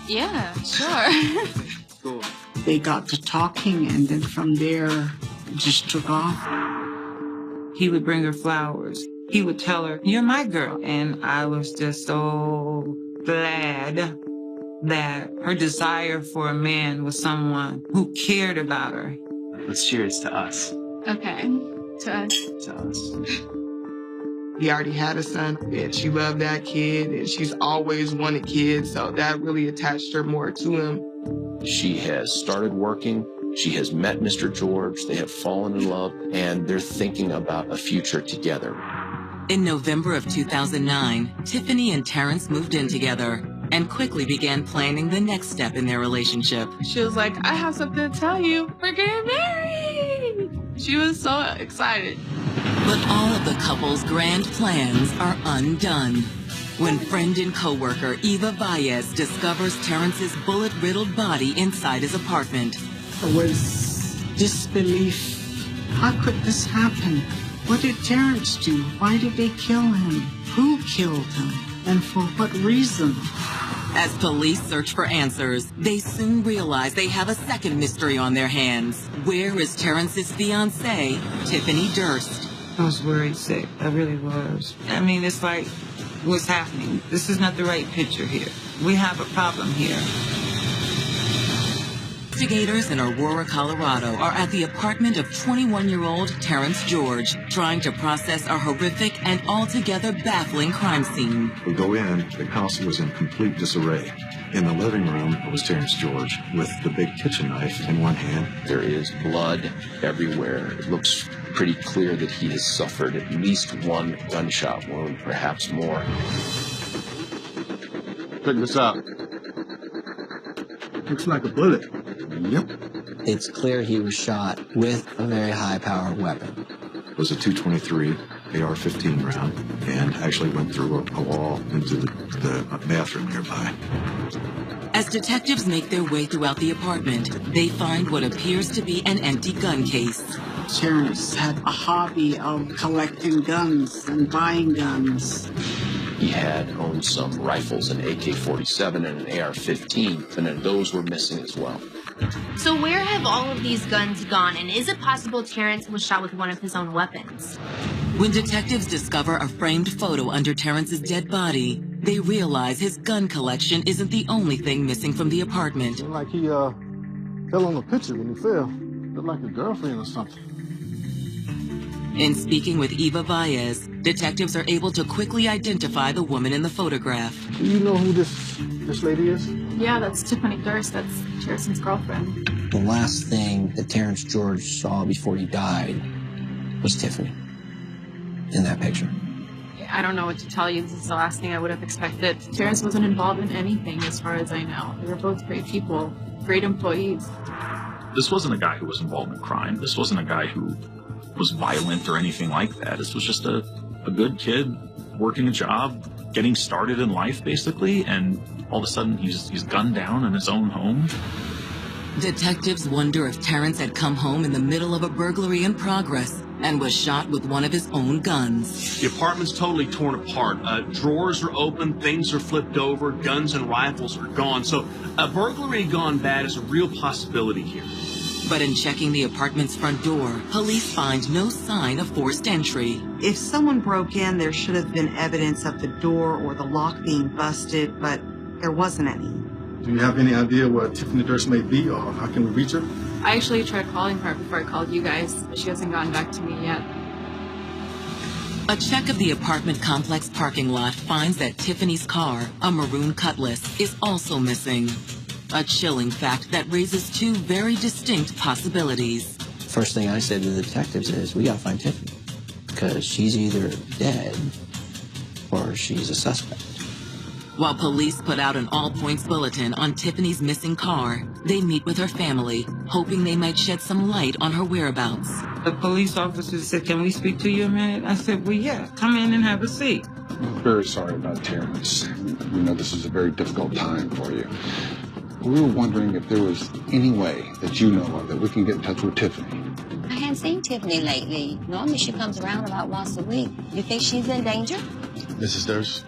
Yeah, sure. Cool. They got to talking, and then from there, it just took off. He would bring her flowers. He would tell her, you're my girl. And I was just so glad that her desire for a man was someone who cared about her. Let's cheers to us. Okay. To us. To us. He already had a son, and she loved that kid, and she's always wanted kids, so that really attached her more to him. She has started working. She has met Mr. George. They have fallen in love, and they're thinking about a future together. In November of 2009, Tiffany and Terrence moved in together and quickly began planning the next step in their relationship. She was like, I have something to tell you. We're getting married. She was so excited. But all of the couple's grand plans are undone when friend and coworker Eva Baez discovers Terrence's bullet-riddled body inside his apartment. It was disbelief. How could this happen? What did Terrence do? Why did they kill him? Who killed him? And for what reason? As police search for answers, they soon realize they have a second mystery on their hands. Where is Terrence's fiancée, Tiffany Durst? I was worried sick. I really was. I mean, it's like, what's happening? This is not the right picture here. We have a problem here. Investigators in Aurora, Colorado are at the apartment of 21-year-old Terrence George, trying to process a horrific and altogether baffling crime scene. We go in, the house was in complete disarray. In the living room was Terrence George with the big kitchen knife in one hand. There is blood everywhere. It looks pretty clear that he has suffered at least one gunshot wound, perhaps more. Check this out. Looks like a bullet. Yep. It's clear he was shot with a very high-powered weapon. It was a .223 AR-15 round and actually went through a wall into the bathroom nearby. As detectives make their way throughout the apartment, they find what appears to be an empty gun case. Terrence had a hobby of collecting guns and buying guns. He had owned some rifles, an AK-47 and an AR-15, and then those were missing as well. So where have all of these guns gone, and is it possible Terrence was shot with one of his own weapons? When detectives discover a framed photo under Terrence's dead body, they realize his gun collection isn't the only thing missing from the apartment. Looked like he fell on the picture when he fell. Looked like a girlfriend or something. In speaking with Eva Baez, detectives are able to quickly identify the woman in the photograph. Do you know who this lady is? Yeah, that's Tiffany Durst. That's Terrence's girlfriend. The last thing that Terrence George saw before he died was Tiffany in that picture. I don't know what to tell you. This is the last thing I would have expected. Terrence wasn't involved in anything as far as I know. They were both great people, great employees. This wasn't a guy who was involved in crime. This wasn't a guy who was violent or anything like that. This was just a good kid working a job, getting started in life, basically, and all of a sudden he's gunned down in his own home. Detectives wonder if Terrence had come home in the middle of a burglary in progress and was shot with one of his own guns. The apartment's totally torn apart. Drawers are open, things are flipped over, guns and rifles are gone. So a burglary gone bad is a real possibility here. But in checking the apartment's front door, police find no sign of forced entry. If someone broke in, there should have been evidence of the door or the lock being busted, but there wasn't any. Do you have any idea where Tiffany Durst may be, or how can we reach her? I actually tried calling her before I called you guys, but she hasn't gotten back to me yet. A check of the apartment complex parking lot finds that Tiffany's car, a maroon Cutlass, is also missing. A chilling fact that raises two very distinct possibilities. First thing I said to the detectives is, we gotta find Tiffany, because she's either dead or she's a suspect. While police put out an all-points bulletin on Tiffany's missing car, they meet with her family, hoping they might shed some light on her whereabouts. The police officer said, "Can we speak to you a minute?" I said, "Well, yeah, come in and have a seat." I'm very sorry about Terrence. We know this is a very difficult time for you. We were wondering if there was any way that you know of that we can get in touch with Tiffany. I haven't seen Tiffany lately. Normally she comes around about once a week. You think she's in danger? Mrs. Durst,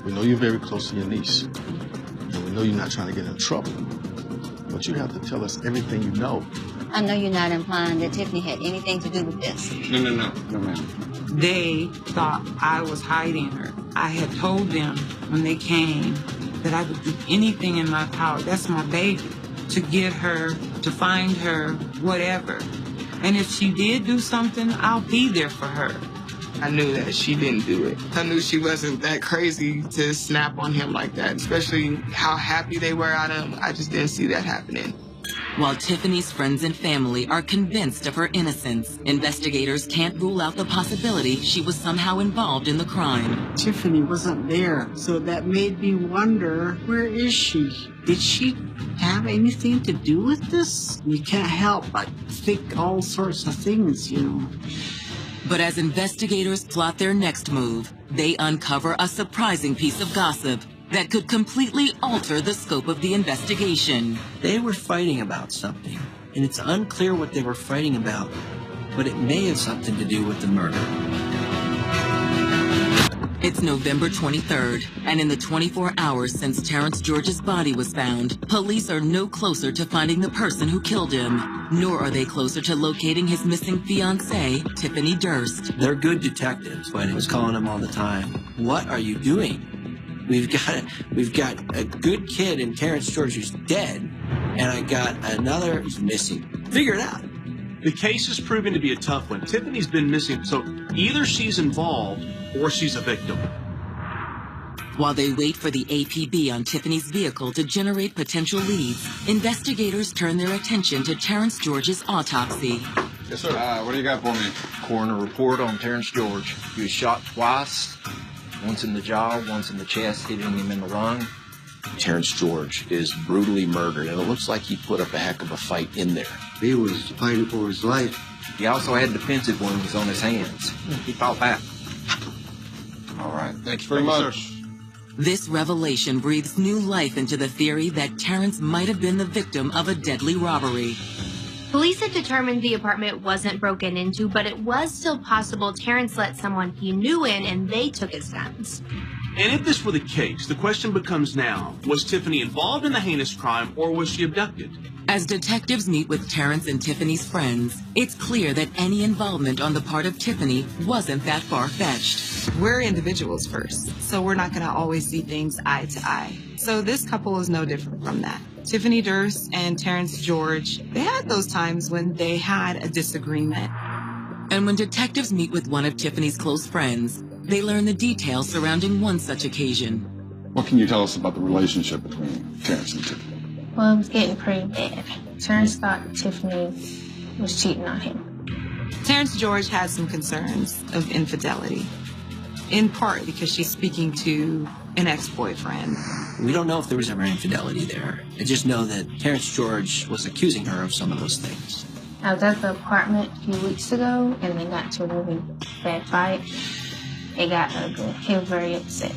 we know you're very close to your niece, and we know you're not trying to get in trouble. But you have to tell us everything you know. I know you're not implying that Tiffany had anything to do with this. No, ma'am. They thought I was hiding her. I had told them when they came that I would do anything in my power. That's my baby. To get her, to find her, whatever. And if she did do something, I'll be there for her. I knew that she didn't do it. I knew she wasn't that crazy to snap on him like that, especially how happy they were at him. I just didn't see that happening. While Tiffany's friends and family are convinced of her innocence, investigators can't rule out the possibility she was somehow involved in the crime. Tiffany wasn't there, so that made me wonder, where is she? Did she have anything to do with this? You can't help but think all sorts of things, you know. But as investigators plot their next move, they uncover a surprising piece of gossip that could completely alter the scope of the investigation. They were fighting about something, and it's unclear what they were fighting about, but it may have something to do with the murder. It's November 23rd, and in the 24 hours since Terrence George's body was found, police are no closer to finding the person who killed him, nor are they closer to locating his missing fiancée, Tiffany Durst. They're good detectives, but I was calling them all the time. What are you doing? We've got a good kid in Terrence George who's dead, and I got another who's missing. Figure it out. The case is proving to be a tough one. Tiffany's been missing, so either she's involved or she's a victim. While they wait for the APB on Tiffany's vehicle to generate potential leads, investigators turn their attention to Terrence George's autopsy. Yes, sir. What do you got for me? Coroner report on Terrence George. He was shot twice, once in the jaw, once in the chest, hitting him in the lung. Terrence George is brutally murdered, and it looks like he put up a heck of a fight in there. He was fighting for his life. He also had defensive wounds on his hands. He fought back. All right. Thank you very much. This revelation breathes new life into the theory that Terrence might have been the victim of a deadly robbery. Police had determined the apartment wasn't broken into, but it was still possible Terrence let someone he knew in and they took his guns. And if this were the case, the question becomes now, was Tiffany involved in the heinous crime or was she abducted? As detectives meet with Terrence and Tiffany's friends, it's clear that any involvement on the part of Tiffany wasn't that far-fetched. We're individuals first, so we're not going to always see things eye to eye. So this couple is no different from that. Tiffany Durst and Terrence George, they had those times when they had a disagreement. And when detectives meet with one of Tiffany's close friends, they learn the details surrounding one such occasion. What can you tell us about the relationship between Terrence and Tiffany? Well, it was getting pretty bad. Terrence thought Tiffany was cheating on him. Terrence George had some concerns of infidelity, in part because she's speaking to an ex-boyfriend. We don't know if there was ever infidelity there. I just know that Terrence George was accusing her of some of those things. I was at the apartment a few weeks ago, and they got into a really bad fight. It got ugly. He was very upset.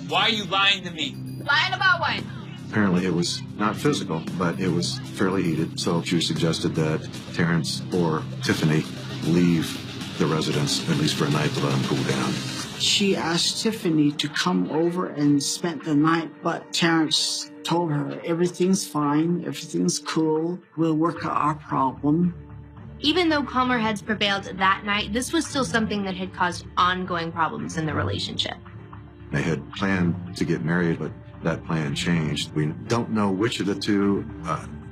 Why are you lying to me? Lying about what? Apparently it was not physical, but it was fairly heated. So she suggested that Terrence or Tiffany leave the residence, at least for a night, to let them cool down. She asked Tiffany to come over and spend the night, but Terrence told her everything's fine, everything's cool, we'll work out our problem. Even though calmer heads prevailed that night, this was still something that had caused ongoing problems in the relationship. They had planned to get married, but that plan changed. We don't know which of the two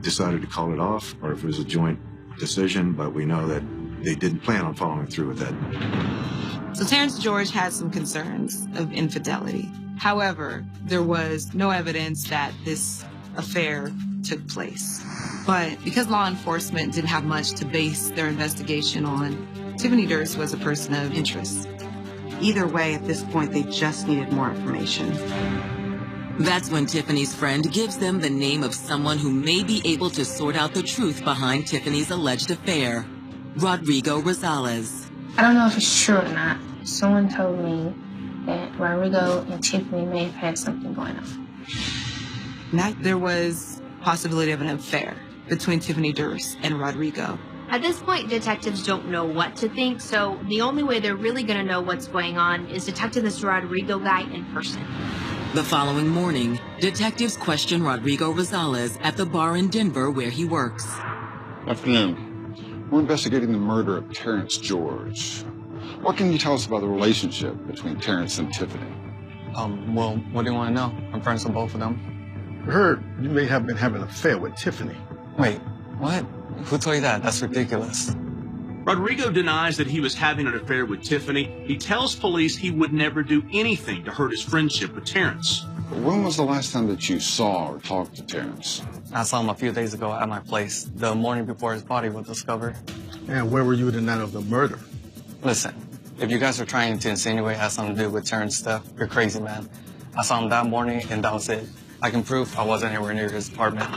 decided to call it off or if it was a joint decision, but we know that they didn't plan on following through with that. So Terrence George had some concerns of infidelity. However, there was no evidence that this affair took place. But because law enforcement didn't have much to base their investigation on, Tiffany Durst was a person of interest. Either way, at this point, they just needed more information. That's when Tiffany's friend gives them the name of someone who may be able to sort out the truth behind Tiffany's alleged affair, Rodrigo Rosales. I don't know if it's true or not. Someone told me that Rodrigo and Tiffany may have had something going on. That there was possibility of an affair between Tiffany Durst and Rodrigo. At this point, detectives don't know what to think, so the only way they're really going to know what's going on is to talk to this Rodrigo guy in person. The following morning, detectives question Rodrigo Rosales at the bar in Denver where he works. Afternoon. We're investigating the murder of Terrence George. What can you tell us about the relationship between Terrence and Tiffany? Well, what do you want to know? I'm friends with both of them. I heard you may have been having an affair with Tiffany. Wait, what? Who told you that? That's ridiculous. Rodrigo denies that he was having an affair with Tiffany. He tells police he would never do anything to hurt his friendship with Terrence. When was the last time that you saw or talked to Terrence? I saw him a few days ago at my place, the morning before his body was discovered. And where were you the night of the murder? Listen, if you guys are trying to insinuate it has something to do with Terrence stuff, you're crazy, man. I saw him that morning, and that was it. I can prove I wasn't anywhere near his apartment.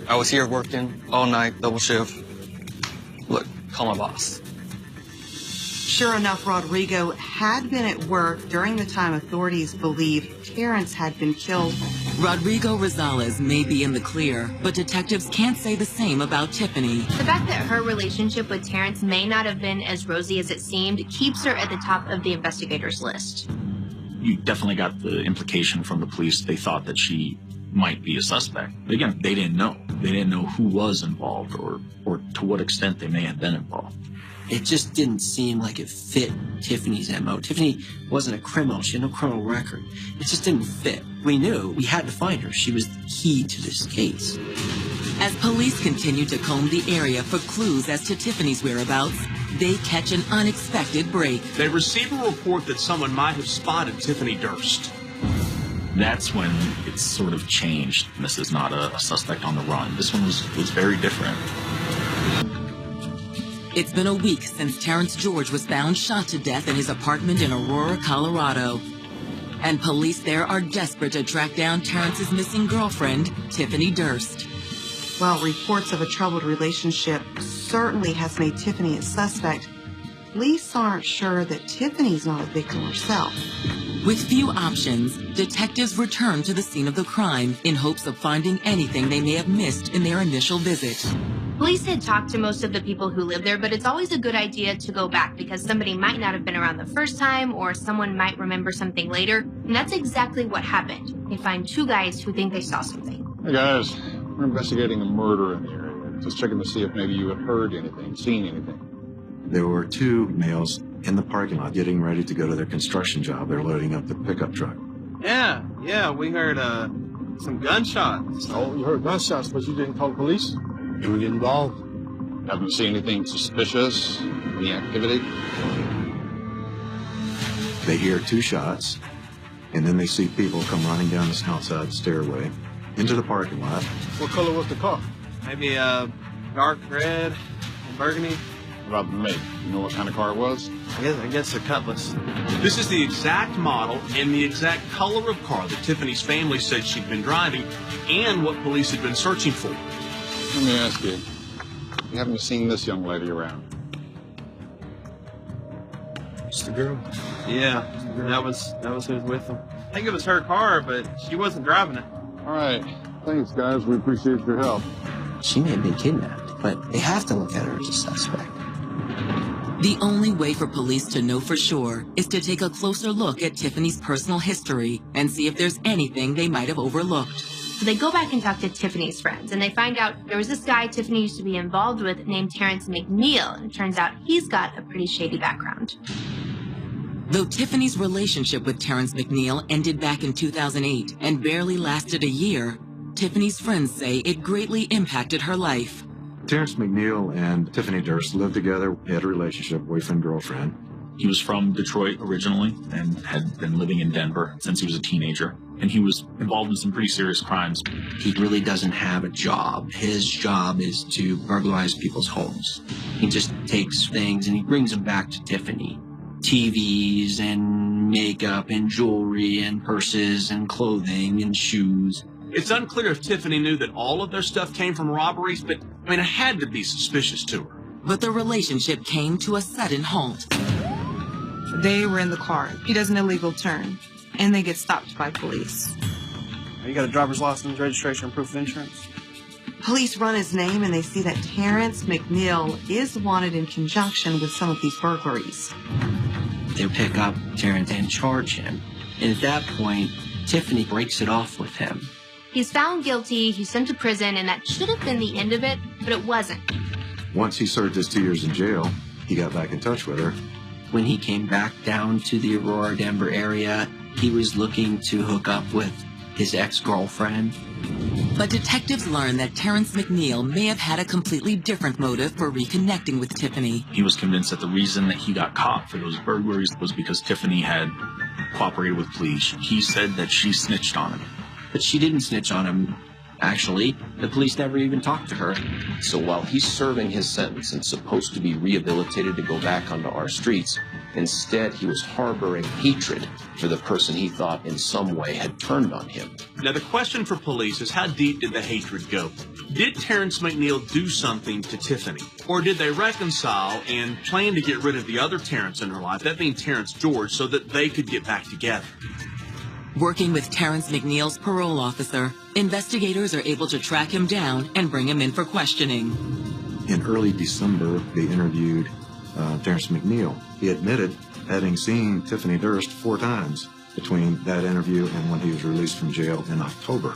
I was here working all night, double shift. Look, call my boss. Sure enough, Rodrigo had been at work during the time authorities believe Terrence had been killed. Rodrigo Rosales may be in the clear, but detectives can't say the same about Tiffany. The fact that her relationship with Terrence may not have been as rosy as it seemed keeps her at the top of the investigators' list. You definitely got the implication from the police. They thought that she might be a suspect. But again, they didn't know. They didn't know who was involved or to what extent they may have been involved. It just didn't seem like it fit Tiffany's MO. Tiffany wasn't a criminal. She had no criminal record. It just didn't fit. We knew we had to find her. She was the key to this case. As police continue to comb the area for clues as to Tiffany's whereabouts, they catch an unexpected break. They receive a report that someone might have spotted Tiffany Durst. That's when it's sort of changed. This is not a suspect on the run. This one was very different. It's been a week since Terrence George was found shot to death in his apartment in Aurora, Colorado. And police there are desperate to track down Terrence's missing girlfriend, Tiffany Durst. While reports of a troubled relationship certainly has made Tiffany a suspect, police aren't sure that Tiffany's not a victim herself. With few options, detectives return to the scene of the crime in hopes of finding anything they may have missed in their initial visit. Police had talked to most of the people who live there, but it's always a good idea to go back because somebody might not have been around the first time or someone might remember something later. And that's exactly what happened. They find two guys who think they saw something. Hey guys, we're investigating a murder in the area. Just checking to see if maybe you had heard anything, seen anything. There were two males in the parking lot getting ready to go to their construction job. They're loading up the pickup truck. Yeah, we heard some gunshots. Oh, you heard gunshots, but you didn't call police? You were involved? Haven't seen anything suspicious? Any activity? They hear two shots, and then they see people come running down this outside stairway into the parking lot. What color was the car? Maybe dark red, burgundy. About the make? You know what kind of car it was? I guess a Cutlass. This is the exact model and the exact color of car that Tiffany's family said she'd been driving and what police had been searching for. Let me ask you, you haven't seen this young lady around? It's the girl? Yeah, that was who was with them. I think it was her car, but she wasn't driving it. All right. Thanks, guys. We appreciate your help. She may have been kidnapped, but they have to look at her as a suspect. The only way for police to know for sure is to take a closer look at Tiffany's personal history and see if there's anything they might have overlooked. So they go back and talk to Tiffany's friends, and they find out there was this guy Tiffany used to be involved with named Terrence McNeil, and it turns out he's got a pretty shady background. Though Tiffany's relationship with Terrence McNeil ended back in 2008 and barely lasted a year, Tiffany's friends say it greatly impacted her life. Terrence McNeil and Tiffany Durst lived together, had a relationship, boyfriend-girlfriend. He was from Detroit originally and had been living in Denver since he was a teenager. And he was involved in some pretty serious crimes. He really doesn't have a job. His job is to burglarize people's homes. He just takes things and he brings them back to Tiffany. TVs and makeup and jewelry and purses and clothing and shoes. It's unclear if Tiffany knew that all of their stuff came from robberies, but, it had to be suspicious to her. But the relationship came to a sudden halt. They were in the car. He does an illegal turn, and they get stopped by police. You got a driver's license, registration, and proof of insurance? Police run his name and they see that Terrence McNeil is wanted in conjunction with some of these burglaries. They pick up Terrence and charge him. And at that point, Tiffany breaks it off with him. He's found guilty, he's sent to prison, and that should have been the end of it, but it wasn't. Once he served his 2 years in jail, he got back in touch with her. When he came back down to the Aurora, Denver area, he was looking to hook up with his ex-girlfriend. But detectives learned that Terrence McNeil may have had a completely different motive for reconnecting with Tiffany. He was convinced that the reason that he got caught for those burglaries was because Tiffany had cooperated with police. He said that she snitched on him. But she didn't snitch on him. Actually, the police never even talked to her. So while he's serving his sentence and supposed to be rehabilitated to go back onto our streets, instead he was harboring hatred for the person he thought in some way had turned on him. Now, the question for police is, how deep did the hatred go? Did Terrence McNeil do something to Tiffany? Or did they reconcile and plan to get rid of the other Terrence in her life, that being Terrence George, so that they could get back together? Working with Terrence McNeil's parole officer, investigators are able to track him down and bring him in for questioning. In early December, they interviewed Terrence McNeil. He admitted having seen Tiffany Durst 4 times between that interview and when he was released from jail in October.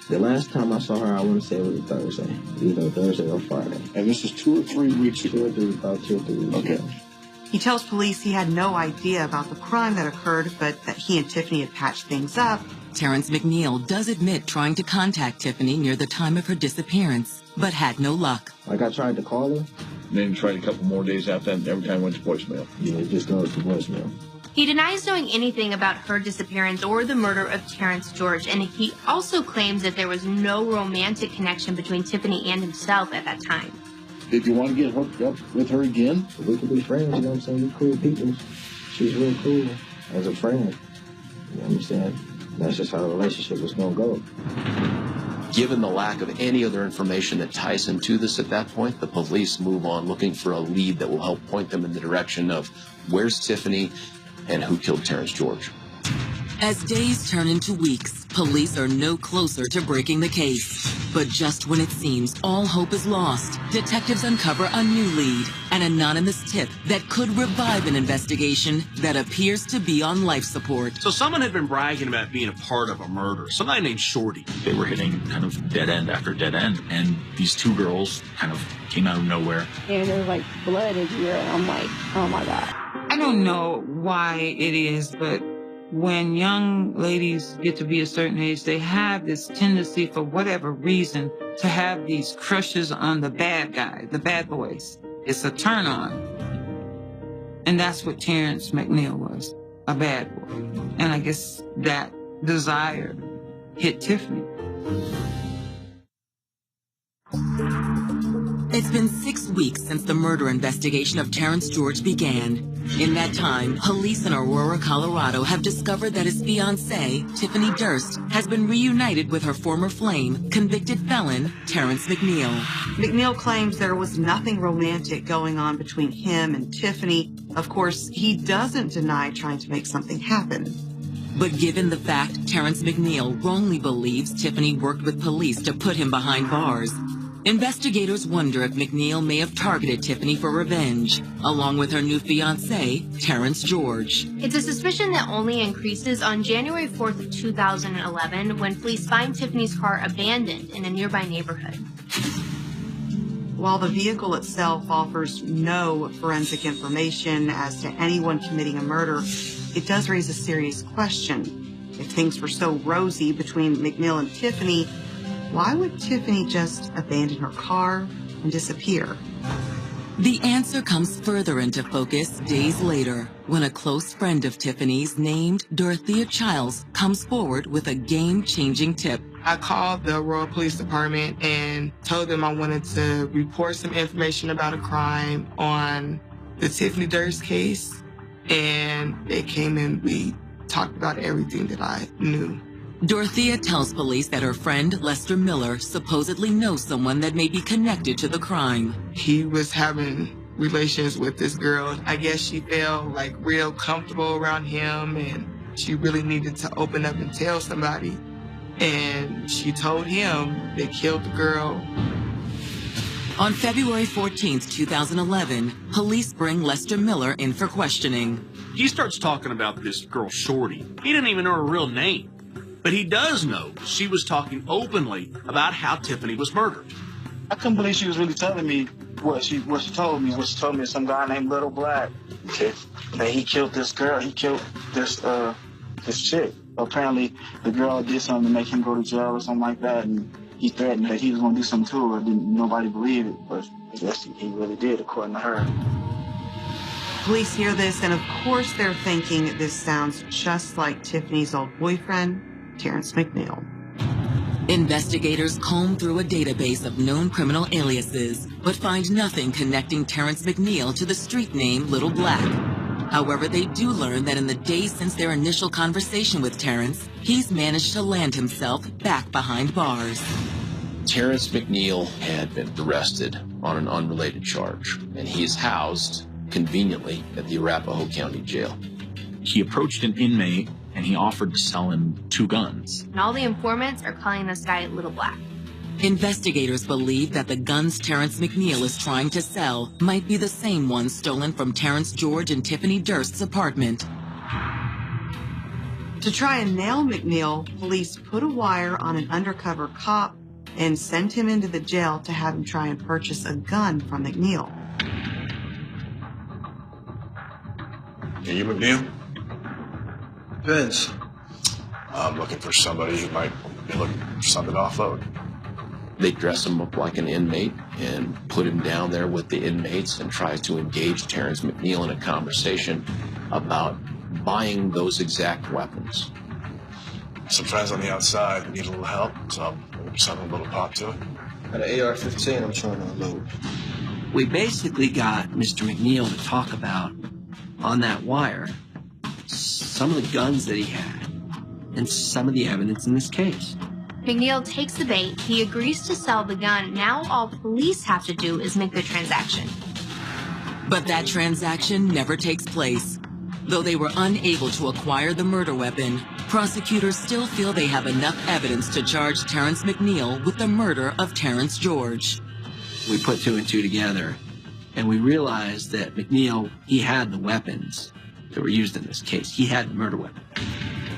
The last time I saw her, I want to say it was a Thursday, either Thursday or Friday. And this is 2 or 3 weeks ago? About 2 or 3 weeks ago. He tells police he had no idea about the crime that occurred, but that he and Tiffany had patched things up. Terrence McNeil does admit trying to contact Tiffany near the time of her disappearance, but had no luck. Like, I tried to call her. Then tried a couple more days after that, and every time it went to voicemail. Yeah, it just goes to voicemail. He denies knowing anything about her disappearance or the murder of Terrence George, and he also claims that there was no romantic connection between Tiffany and himself at that time. Did you want to get hooked up with her again? We could be friends, you know what I'm saying? We're cool people. She's real cool as a friend. You know what I'm saying? That's just how the relationship was going to go. Given the lack of any other information that ties him to this at that point, the police move on looking for a lead that will help point them in the direction of where's Tiffany and who killed Terrence George. As days turn into weeks, police are no closer to breaking the case. But just when it seems all hope is lost, detectives uncover a new lead, an anonymous tip that could revive an investigation that appears to be on life support. So someone had been bragging about being a part of a murder, somebody named Shorty. They were hitting kind of dead end after dead end, and these 2 girls kind of came out of nowhere. And there was like blood everywhere, and I'm like, oh my God. I don't know why it is, but when young ladies get to be a certain age, they have this tendency, for whatever reason, to have these crushes on the bad guy, the bad boys. It's a turn on. And that's what Terrence McNeil was, a bad boy. And I guess that desire hit Tiffany. It's been 6 weeks since the murder investigation of Terrence George began. In that time, police in Aurora, Colorado have discovered that his fiancée, Tiffany Durst, has been reunited with her former flame, convicted felon, Terrence McNeil. McNeil claims there was nothing romantic going on between him and Tiffany. Of course, he doesn't deny trying to make something happen. But given the fact Terrence McNeil wrongly believes Tiffany worked with police to put him behind bars, investigators wonder if McNeil may have targeted Tiffany for revenge, along with her new fiancé, Terrence George. It's a suspicion that only increases on January 4th of 2011 when police find Tiffany's car abandoned in a nearby neighborhood. While the vehicle itself offers no forensic information as to anyone committing a murder, it does raise a serious question. If things were so rosy between McNeil and Tiffany, why would Tiffany just abandon her car and disappear? The answer comes further into focus days later when a close friend of Tiffany's named Dorothea Childs comes forward with a game-changing tip. I called the Aurora Police Department and told them I wanted to report some information about a crime on the Tiffany Durst case. And they came in, we talked about everything that I knew. Dorothea tells police that her friend, Lester Miller, supposedly knows someone that may be connected to the crime. He was having relations with this girl. I guess she felt like real comfortable around him and she really needed to open up and tell somebody. And she told him they killed the girl. On February 14th, 2011, police bring Lester Miller in for questioning. He starts talking about this girl, Shorty. He didn't even know her real name. But he does know she was talking openly about how Tiffany was murdered. I couldn't believe she was really telling me what she told me. What she told me is some guy named Little Black. Okay. And he killed this girl. He killed this his chick. Apparently, the girl did something to make him go to jail or something like that, and he threatened that he was going to do something to her. Nobody believed it, but I guess he really did, according to her. Police hear this, and of course they're thinking this sounds just like Tiffany's old boyfriend, Terrence McNeil. Investigators comb through a database of known criminal aliases, but find nothing connecting Terrence McNeil to the street name Little Black. However, they do learn that in the days since their initial conversation with Terrence, he's managed to land himself back behind bars. Terrence McNeil had been arrested on an unrelated charge, and he is housed conveniently at the Arapahoe County Jail. He approached an inmate and he offered to sell him 2 guns. And all the informants are calling this guy Little Black. Investigators believe that the guns Terrence McNeil is trying to sell might be the same ones stolen from Terrence George and Tiffany Durst's apartment. To try and nail McNeil, police put a wire on an undercover cop and sent him into the jail to have him try and purchase a gun from McNeil. Are you McNeil? Depends. I'm looking for somebody who might be looking for something to offload. They dress him up like an inmate and put him down there with the inmates and try to engage Terrence McNeil in a conversation about buying those exact weapons. Some friends on the outside need a little help, so I'm looking for something a little pop to it. Got an AR-15 I'm trying to unload. We basically got Mr. McNeil to talk about, on that wire, some of the guns that he had and some of the evidence in this case. McNeil takes the bait, he agrees to sell the gun. Now all police have to do is make the transaction. But that transaction never takes place. Though they were unable to acquire the murder weapon, prosecutors still feel they have enough evidence to charge Terrence McNeil with the murder of Terrence George. We put 2 and 2 together, and we realized that McNeil, he had the weapons that were used in this case. He had the murder weapon.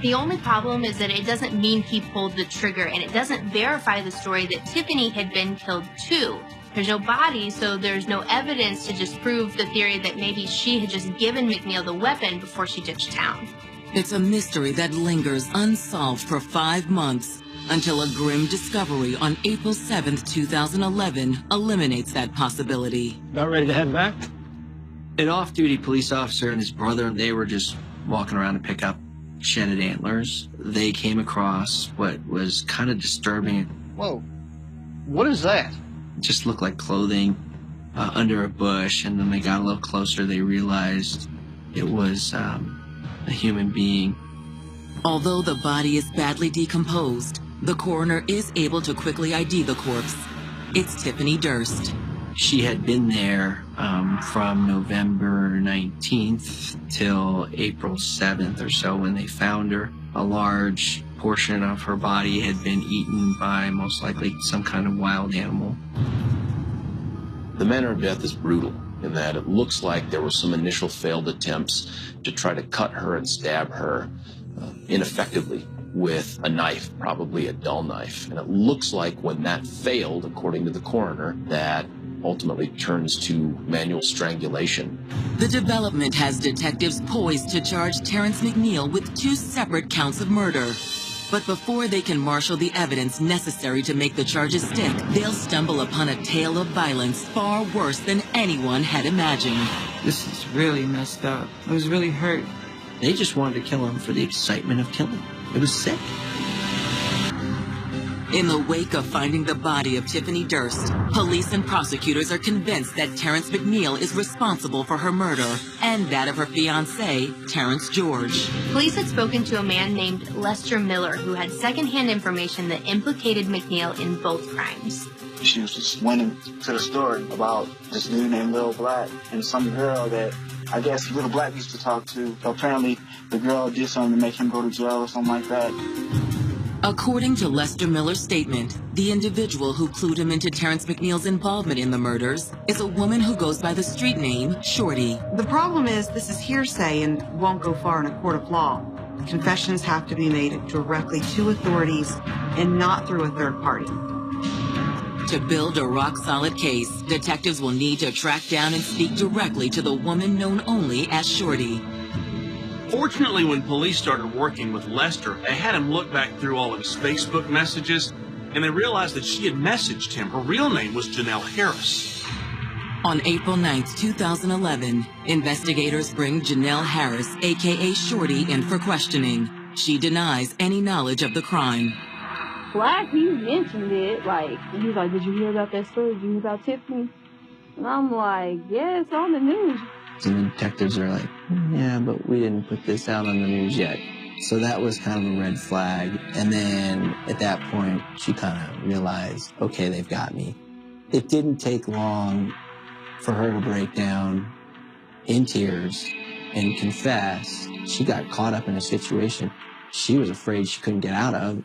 The only problem is that it doesn't mean he pulled the trigger, and it doesn't verify the story that Tiffany had been killed too. There's no body, so there's no evidence to disprove the theory that maybe she had just given McNeil the weapon before she ditched town. It's a mystery that lingers unsolved for 5 months until a grim discovery on April 7th, 2011 eliminates that possibility. About ready to head back? An off-duty police officer and his brother, they were just walking around to pick up shedded antlers. They came across what was kind of disturbing. Whoa, what is that? It just looked like clothing under a bush, and then they got a little closer. They realized it was a human being. Although the body is badly decomposed, the coroner is able to quickly ID the corpse. It's Tiffany Durst. She had been there from November 19th till April 7th or so when they found her. A large portion of her body had been eaten by most likely some kind of wild animal. The manner of death is brutal in that it looks like there were some initial failed attempts to try to cut her and stab her ineffectively with a knife, probably a dull knife. And it looks like when that failed, according to the coroner, that ultimately turns to manual strangulation. The development has detectives poised to charge Terrence McNeil with 2 separate counts of murder. But before they can marshal the evidence necessary to make the charges stick, they'll stumble upon a tale of violence far worse than anyone had imagined. This is really messed up. I was really hurt. They just wanted to kill him for the excitement of killing him. It was sick. In the wake of finding the body of Tiffany Durst, police and prosecutors are convinced that Terrence McNeil is responsible for her murder and that of her fiancé, Terrence George. Police had spoken to a man named Lester Miller who had secondhand information that implicated McNeil in both crimes. She was just went into the story about this dude named Little Black and some girl that I guess Little Black used to talk to. Apparently, the girl did something to make him go to jail or something like that. According to Lester Miller's statement, the individual who clued him into Terrence McNeil's involvement in the murders is a woman who goes by the street name Shorty. The problem is this is hearsay and won't go far in a court of law. Confessions have to be made directly to authorities and not through a third party. To build a rock-solid case, detectives will need to track down and speak directly to the woman known only as Shorty. Fortunately, when police started working with Lester, they had him look back through all of his Facebook messages, and they realized that she had messaged him. Her real name was Janelle Harris. On April 9th, 2011, investigators bring Janelle Harris, a.k.a. Shorty, in for questioning. She denies any knowledge of the crime. Black, he mentioned it, like, he was like, did you hear about that story? Did you hear about Tiffany? And I'm like, yeah, it's on the news. And the detectives are like, yeah, but we didn't put this out on the news yet. So that was kind of a red flag. And then at that point, she kind of realized, okay, they've got me. It didn't take long for her to break down in tears and confess. She got caught up in a situation she was afraid she couldn't get out of.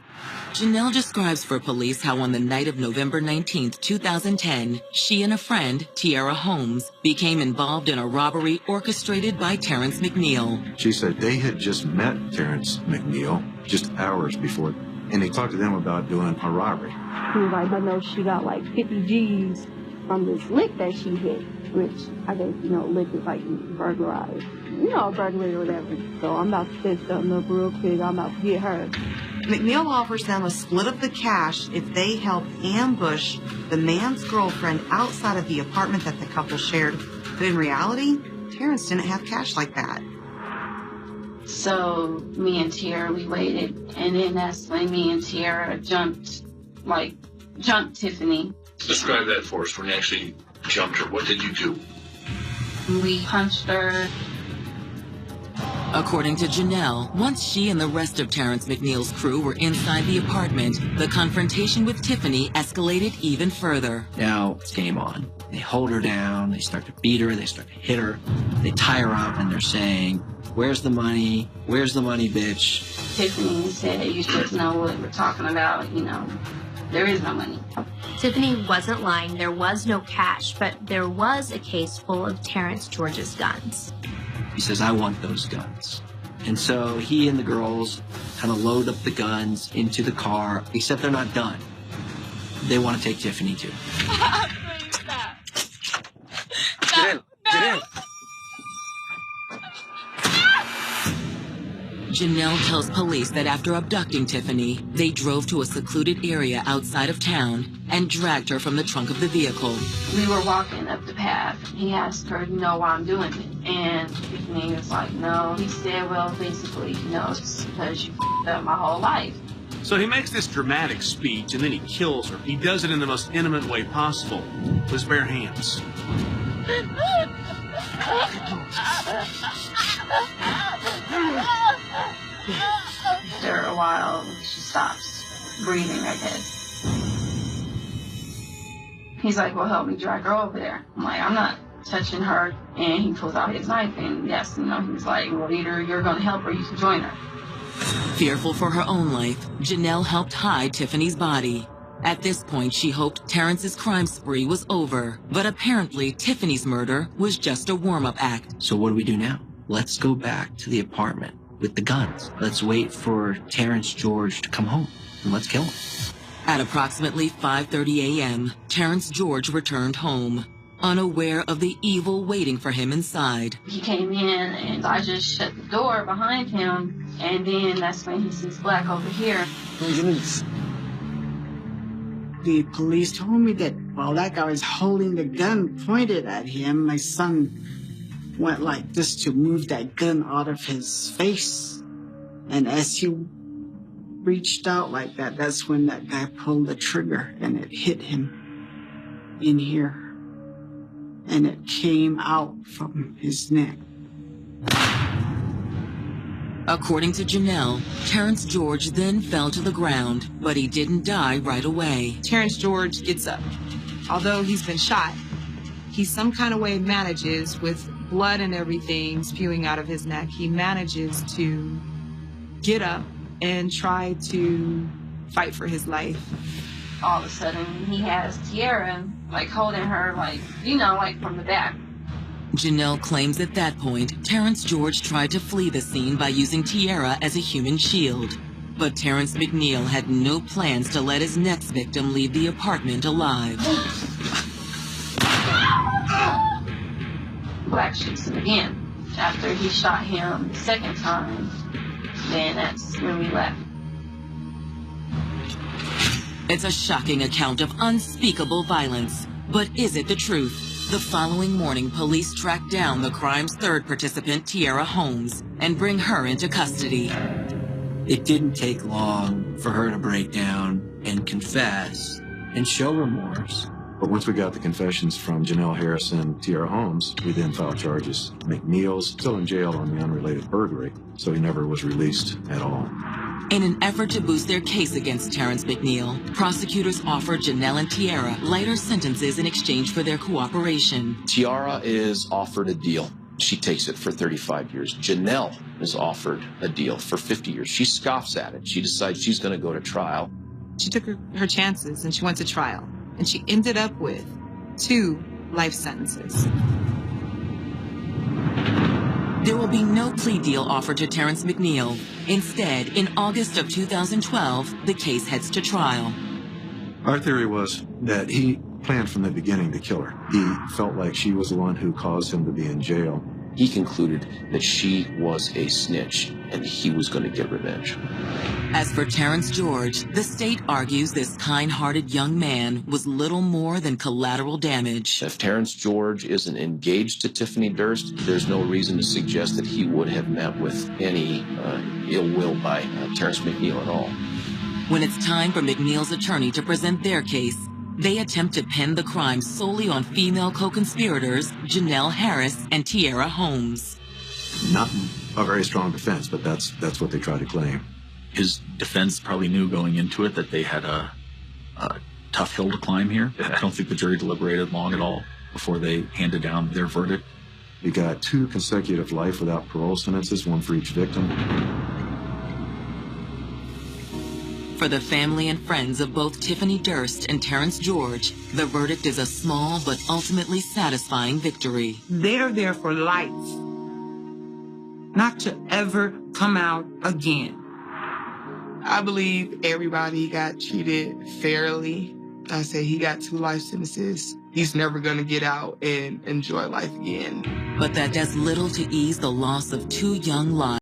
Janelle describes for police how on the night of November 19th, 2010, she and a friend, Tiara Holmes, became involved in a robbery orchestrated by Terrence McNeil. She said they had just met Terrence McNeil just hours before, and they talked to them about doing a robbery. He was like, I know she got like 50 G's from this lick that she hit, which I guess, lick is like burglarized. Burglary or whatever. So I'm about to set something up real quick. I'm about to get her. McNeil offers them a split of the cash if they help ambush the man's girlfriend outside of the apartment that the couple shared. But in reality, Terrence didn't have cash like that. So me and Tiara, we waited, and then that's when me and Tiara jumped Tiffany. Describe that for us. When you actually jumped her, what did you do? We punched her. According to Janelle, once she and the rest of Terrence McNeil's crew were inside the apartment, the confrontation with Tiffany escalated even further. Now it's game on. They hold her down, they start to beat her, they start to hit her, they tie her up, and they're saying, where's the money? Where's the money, bitch? Tiffany said, you should know what we're talking about, there is no money. Tiffany wasn't lying. There was no cash, but there was a case full of Terrence George's guns. He says, I want those guns. And so he and the girls kind of load up the guns into the car, except they're not done. They want to take Tiffany too. Get in. Get in. Janelle tells police that after abducting Tiffany, they drove to a secluded area outside of town and dragged her from the trunk of the vehicle. We were walking up the path. He asked her, why I'm doing it? And Tiffany was like, no. He said, well, basically, it's because you f***ed up my whole life. So he makes this dramatic speech, and then he kills her. He does it in the most intimate way possible, with his bare hands. After a while, she stops breathing, I guess. He's like, well, help me drag her over there. I'm like, I'm not touching her. And he pulls out his knife, and yes, he was like, well, either you're going to help her, you can join her. Fearful for her own life, Janelle helped hide Tiffany's body. At this point, she hoped Terrence's crime spree was over, but apparently Tiffany's murder was just a warm-up act. So what do we do now? Let's go back to the apartment with the guns. Let's wait for Terrence George to come home, and let's kill him. At approximately 5:30 a.m., Terrence George returned home, unaware of the evil waiting for him inside. He came in, and I just shut the door behind him, and then that's when he sees Black over here. The police told me that while that guy was holding the gun pointed at him, my son went like this to move that gun out of his face. And as he reached out like that, that's when that guy pulled the trigger and it hit him in here. And it came out from his neck. According to Janelle, Terrence George then fell to the ground, but he didn't die right away. Terrence George gets up. Although he's been shot, he some kind of way manages, with blood and everything spewing out of his neck, he manages to get up and try to fight for his life. All of a sudden, he has Tiara, holding her, from the back. Janelle claims at that point, Terrence George tried to flee the scene by using Tiara as a human shield. But Terrence McNeil had no plans to let his next victim leave the apartment alive. Black shoots him again. After he shot him the second time, then that's when we left. It's a shocking account of unspeakable violence. But is it the truth? The following morning, police track down the crime's third participant, 𝐅𝐔𝐋𝐋 Holmes, and bring her into custody. It didn't take long for her to break down and confess and show remorse. But once we got the confessions from Janelle Harris and 𝐅𝐔𝐋 Holmes, we then filed charges. McNeil's still in jail on the unrelated burglary, so he never was released at all. In an effort to boost their case against Terrence McNeil, prosecutors offered Janelle and 𝐅𝐔𝐋 lighter sentences in exchange for their cooperation. 𝐅𝐔𝐋 is offered a deal. She takes it for 35 years. Janelle is offered a deal for 50 years. She scoffs at it. She decides she's going to go to trial. She took her chances and she went to trial. And she ended up with 2 life sentences. There will be no plea deal offered to Terrence McNeil. Instead, in August of 2012, the case heads to trial. Our theory was that he planned from the beginning to kill her. He felt like she was the one who caused him to be in jail. He concluded that she was a snitch and he was going to get revenge. As for Terrence George, the state argues this kind-hearted young man was little more than collateral damage. If Terrence George isn't engaged to Tiffany Durst, there's no reason to suggest that he would have met with any ill will by Terrence McNeil at all. When it's time for McNeil's attorney to present their case, they attempt to pin the crime solely on female co-conspirators Janelle Harris and 𝐅𝐔𝐋 Holmes. Not a very strong defense, but that's what they try to claim. His defense probably knew going into it that they had a tough hill to climb here. I don't think the jury deliberated long at all before they handed down their verdict. You got 2 consecutive life without parole sentences, 1 for each victim. For the family and friends of both Tiffany Durst and Terrence George, the verdict is a small but ultimately satisfying victory. They're there for life, not to ever come out again. I believe everybody got treated fairly. I say he got 2 life sentences. He's never going to get out and enjoy life again. But that does little to ease the loss of 2 young lives.